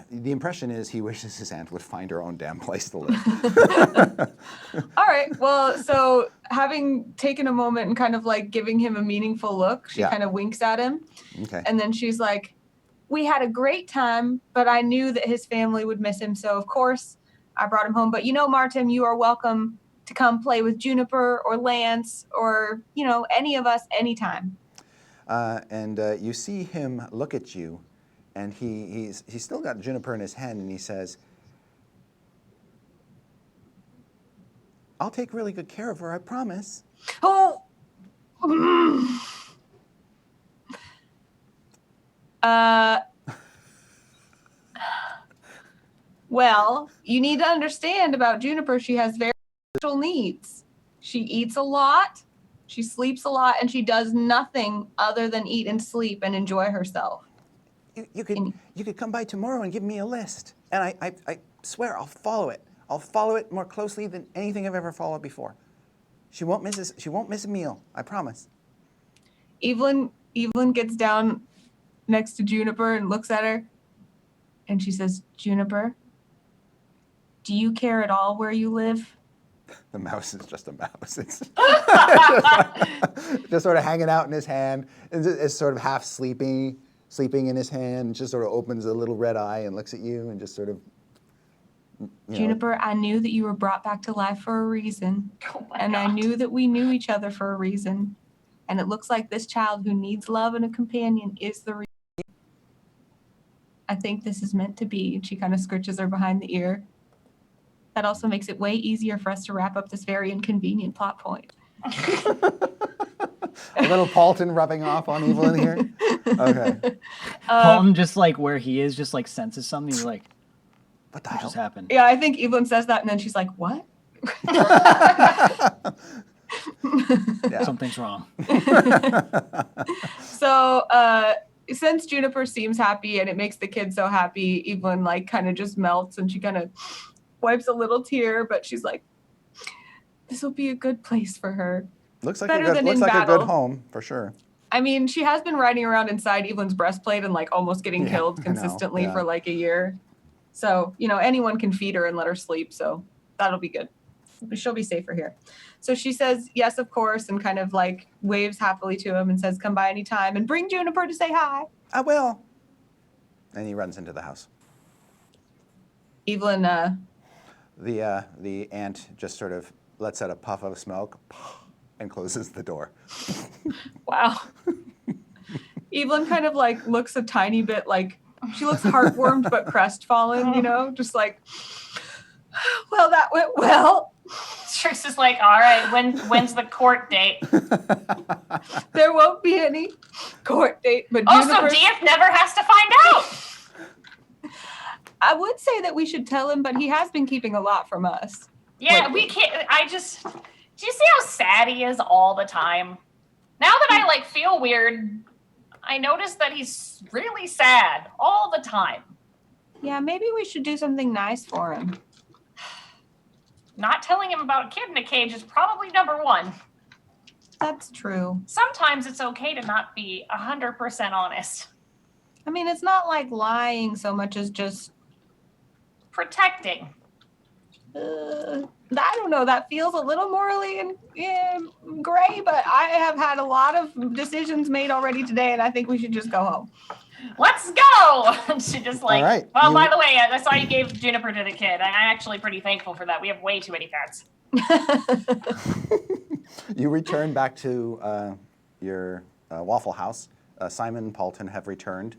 The impression is he wishes his aunt would find her own damn place to live. All right. Well, so having taken a moment and kind of like giving him a meaningful look, she kind of winks at him. Okay. And then she's like, we had a great time, but I knew that his family would miss him. So, of course, I brought him home. But, Martin, you are welcome to come play with Juniper or Lance or, any of us anytime. And you see him look at you, and he's still got Juniper in his hand, and he says, I'll take really good care of her, I promise. Oh! Well, you need to understand about Juniper. She has very special needs. She eats a lot, she sleeps a lot, and she does nothing other than eat and sleep and enjoy herself. You could come by tomorrow and give me a list, and I swear I'll follow it. I'll follow it more closely than anything I've ever followed before. She won't miss a meal, I promise. Evelyn gets down next to Juniper and looks at her, and she says, Juniper, do you care at all where you live? The mouse is just a mouse. It's just sort of hanging out in his hand, and it's sort of half sleeping in his hand, and just sort of opens a little red eye and looks at you and just sort of. Juniper, I knew that you were brought back to life for a reason. Oh my And God. I knew that we knew each other for a reason. And it looks like this child who needs love and a companion is the reason. I think this is meant to be. And she kind of scritches her behind the ear. That also makes it way easier for us to wrap up this very inconvenient plot point. A little Paulton rubbing off on Evelyn here. Okay. Paulton just like where he is, just like senses something. He's like, What the what hell? just happened? Yeah, I think Evelyn says that, and then she's like, what? Yeah. Something's wrong. So, since Juniper seems happy and it makes the kids so happy, Evelyn like kind of just melts and she kind of wipes a little tear, but she's like, this will be a good place for her. Looks like Better than a in good battle. home for sure. I mean, she has been riding around inside Evelyn's breastplate and like almost getting Yeah, killed I know, consistently yeah. for like a year. So, anyone can feed her and let her sleep. So that'll be good. She'll be safer here. So she says, yes, of course, and kind of like waves happily to him and says, come by anytime and bring Juniper to say hi. I will. And he runs into the house. Evelyn, The aunt just sort of lets out a puff of smoke and closes the door. wow. Evelyn kind of like looks a tiny bit like, she looks heartwarmed but crestfallen, just like, well, that went well. Strix is like, all right, when's the court date? There won't be any court date, but Also, Juniper, DF never has to find out. I would say that we should tell him, but he has been keeping a lot from us. Yeah, Lately. we can't. Do you see how sad he is all the time? Now that I feel weird, I notice that he's really sad all the time. Yeah, maybe we should do something nice for him. Not telling him about a kid in a cage is probably number one. That's true. Sometimes it's okay to not be 100% honest. I mean, it's not like lying so much as just, Protecting. I don't know, that feels a little morally gray, but I have had a lot of decisions made already today, and I think we should just go home. Let's go! She just All right, well, by the way, I saw you gave Juniper to the kid. I'm actually pretty thankful for that. We have way too many pets. You return back to your Waffle House. Simon and Paulton have returned.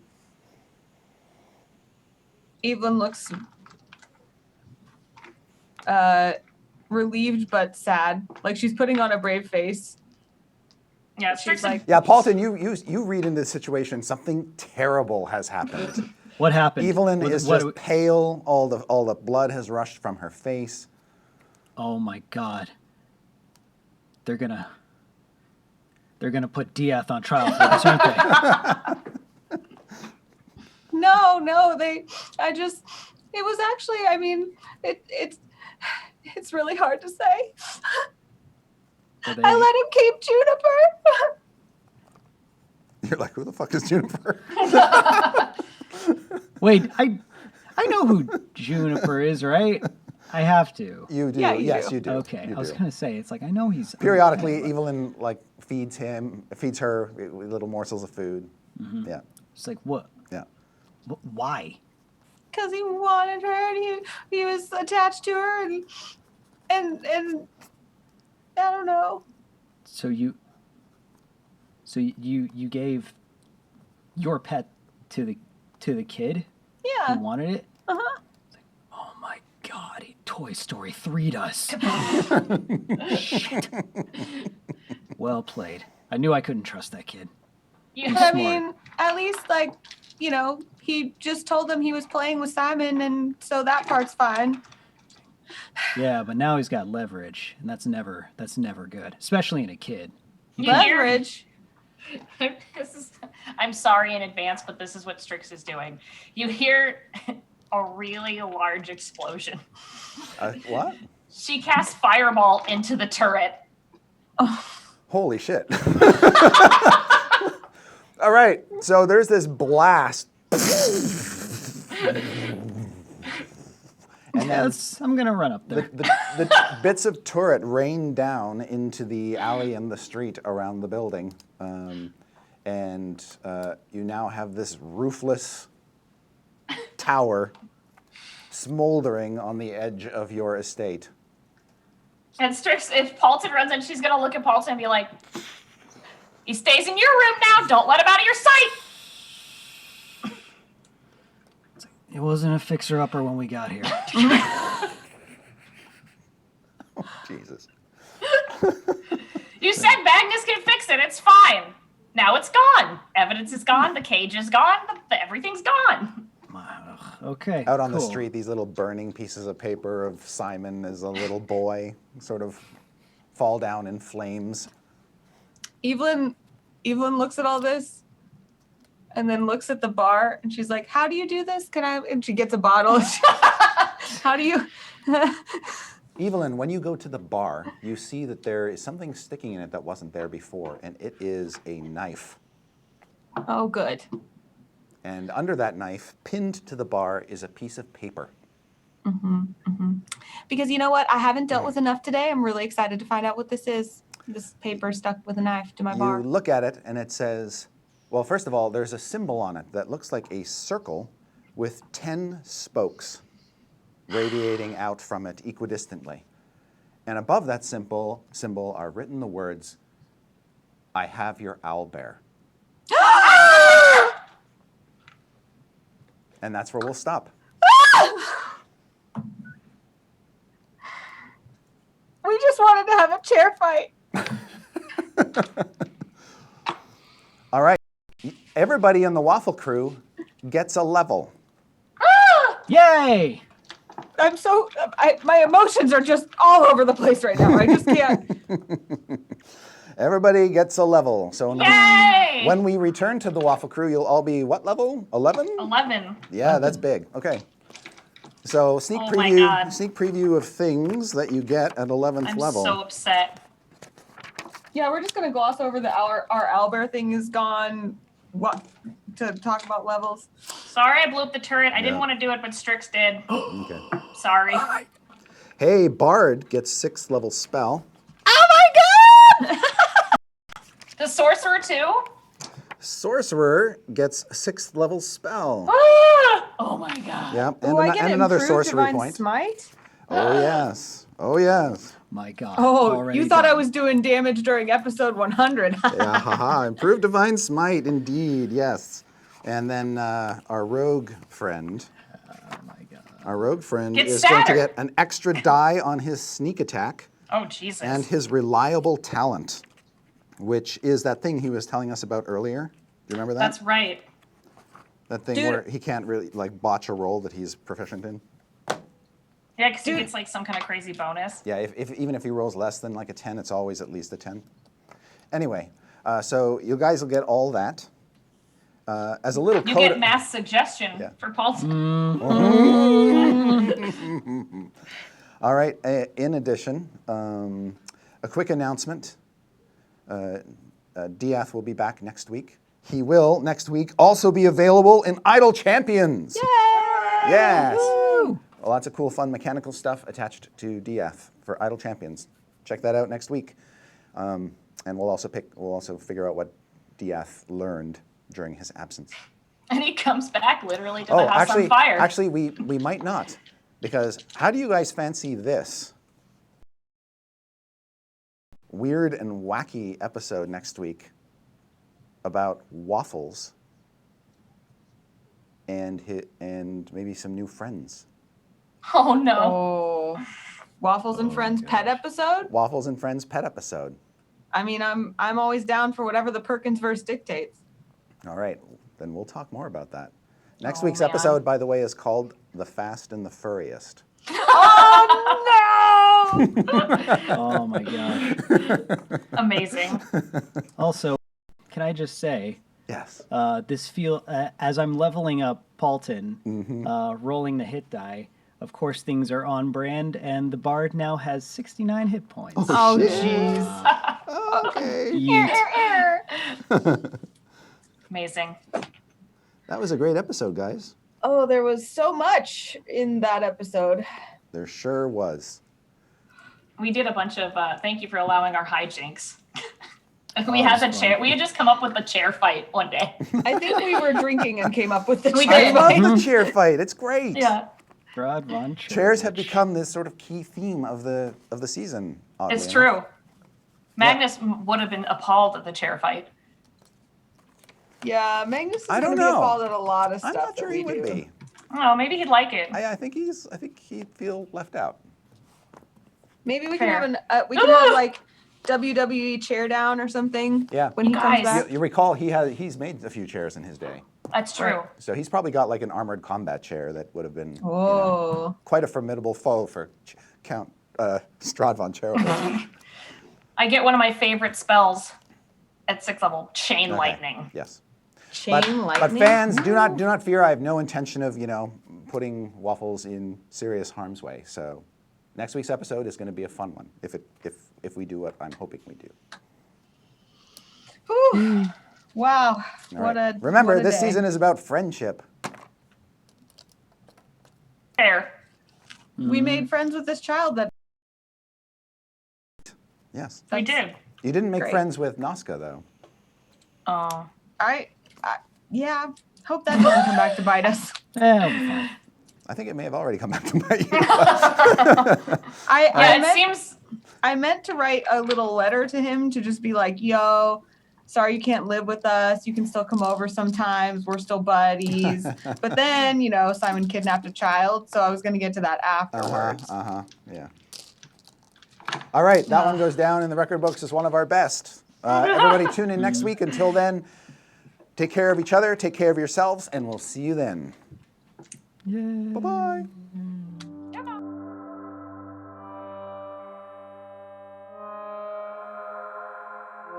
Evelyn looks relieved but sad. Like she's putting on a brave face. Yeah, She's Strix like, Yeah, Paulton, you read into the situation. Something terrible has happened. What happened? Evelyn What- is what- just pale. All the blood has rushed from her face. Oh my God. They're gonna They're gonna put Diath on trial for this, aren't they? No, it was actually, I mean, it's really hard to say. Were they- I let him keep Juniper. You're like, who the fuck is Juniper? Wait, I know who Juniper is, right? I have to. You do. Yeah, you Yes, do. you do. Okay, You I was do. gonna say it's like I know he's Periodically, Evelyn like feeds her with little morsels of food. Yeah, It's like what? yeah. Why? Because he wanted her and he was attached to her and I don't know. So you gave your pet to the kid Yeah. who wanted it? Uh-huh. Oh my God! Toy Story 3'd us. Shit. Well played. I knew I couldn't trust that kid. You, But I Smart. mean, at least like, he just told him he was playing with Simon, and so that part's fine. Yeah, but now he's got leverage, and that's never good, especially in a kid. you hear, Leverage. I'm sorry in advance, but this is what Strix is doing. You hear a really large explosion. What? She casts Fireball into the turret. Holy shit. All right, so there's this blast. And then I'm gonna run up there. the bits of turret rain down into the alley and the street around the building. And you now have this roofless tower smoldering on the edge of your estate. And Strix, if Paulton runs in, she's going to look at Paulton and be like, he stays in your room now. Don't let him out of your sight. It wasn't a fixer-upper when we got here. Jesus. You said Magnus can fix it. It's fine. Now it's gone. Evidence is gone. The cage is gone. Everything's gone. Okay. Out on the cool. street, these little burning pieces of paper of Simon as a little boy sort of fall down in flames. Evelyn looks at all this and then looks at the bar and she's like, "How do you do this? And she gets a bottle. How do you Evelyn, when you go to the bar, you see that there is something sticking in it that wasn't there before, and it is a knife. Oh, good. And under that knife, pinned to the bar, is a piece of paper. Because you know what? I haven't dealt with enough today. I'm really excited to find out what this is. This paper stuck with a knife to my bar. You look at it, and it says, well, first of all, there's a symbol on it that looks like a circle with 10 spokes radiating out from it equidistantly. And above that symbol are written the words, "I have your owlbear." And that's where we'll stop. We just wanted to have a chair fight. All right. Everybody in the Waffle Crew gets a level. Yay! I'm so my emotions are just all over the place right now. I just can't. Everybody gets a level. So Yay! when we return to the Waffle Crew, you'll all be what level? 11? 11. Yeah, that's big. Okay. So sneak Oh my God. preview of things that you get at 11th I'm level. so upset. Yeah, we're just gonna gloss over the our owlbear thing is gone. What to talk about levels? Sorry I blew up the turret. I didn't Yeah. want to do it, but Strix did. Okay. Sorry. Hey, Bard gets 6th level spell. The sorcerer too? Sorcerer gets 6th level spell. Oh my god. Yeah, Oh, I get and another improved sorcery divine point. smite. Oh yes. Oh yes. My God. Oh, already you thought I done. was doing damage during episode 100. Yeah, haha. Improved divine smite, indeed. Yes. And then our rogue friend. Oh my God. Our rogue friend Get is going to sadder. get an extra die on his sneak attack Oh Jesus. and his reliable talent, which is that thing he was telling us about earlier. Do you remember that? That's right. That thing Dude. where he can't really like botch a roll that he's proficient in. Yeah, because he Dude. gets like some kind of crazy bonus. Yeah, if even if he rolls less than like a 10, it's always at least a 10. Anyway, So you guys will get all that. As a little You coda- get mass suggestion Yeah. for Paul's. All right. In addition, a quick announcement. Diath will be back next week. He will, next week, also be available in Idle Champions. Yay! Yes. Woo! Lots of cool, fun mechanical stuff attached to Diath for Idle Champions. Check that out next week. And we'll also figure out what Diath learned during his absence. And he comes back literally to the house actually, on fire. actually, we might not. Because how do you guys fancy this weird and wacky episode next week about Waffles and maybe some new friends? Oh no. Oh, Waffles and Friends pet episode. Waffles and Friends pet episode. I mean, I'm always down for whatever the Perkins verse dictates. All right, then we'll talk more about that. Next Oh, week's man. episode, by the way, is called The Fast and the Furriest. Oh no! Oh my gosh. Amazing. Also, can I just say, Yes. as I'm leveling up Paulton, rolling the hit die, of course things are on brand, and the bard now has 69 hit points. Oh shit. jeez. Okay. Yeet. Amazing. That was a great episode, guys. Oh, there was so much in that episode. There sure was. We did a bunch of thank you for allowing our hijinks. We Oh, had the that's chair. fun. We had just come up with the chair fight one day. I think we were drinking and came up with the We I did. love the chair fight. It's great. Yeah, Brad Von Chairs have Cherich. become this sort of key theme of the season. oddly it's enough. true. Magnus would have been appalled at the chair fight. Yeah, Magnus is I going don't to be know. appalled at a lot of stuff I'm not sure that he we would do. be. Oh, maybe he'd like it. I think he'd feel left out. Maybe we Fair. can have we can have like WWE chair down or something. Yeah. When he comes Guys. back. You recall he's made a few chairs in his day. That's true. Right. So he's probably got like an armored combat chair that would have been Oh. quite a formidable foe for Count Strahd von Cherich. I get one of my favorite spells at 6th level, Chain Okay. Lightning. Yes. Chain But lightning. fans, do not fear. I have no intention of putting Waffles in serious harm's way. So next week's episode is going to be a fun one if we do what I'm hoping we do. Whew. Wow. All What right. a Remember, what a this day. season is about friendship. Fair. We made friends with this child that Yes. We did. You didn't make Great. friends with Nazca though. Oh. yeah. Hope that doesn't come back to bite us. It'll be fine. I think it may have already come back to bite you. Yeah, I meant to write a little letter to him to just be like, yo, sorry you can't live with us. You can still come over sometimes. We're still buddies. But then, Simon kidnapped a child, so I was going to get to that afterwards. Yeah. All right, that one goes down in the record books as one of our best. Everybody tune in next week. Until then, take care of each other, take care of yourselves, and we'll see you then. Yay. Bye-bye.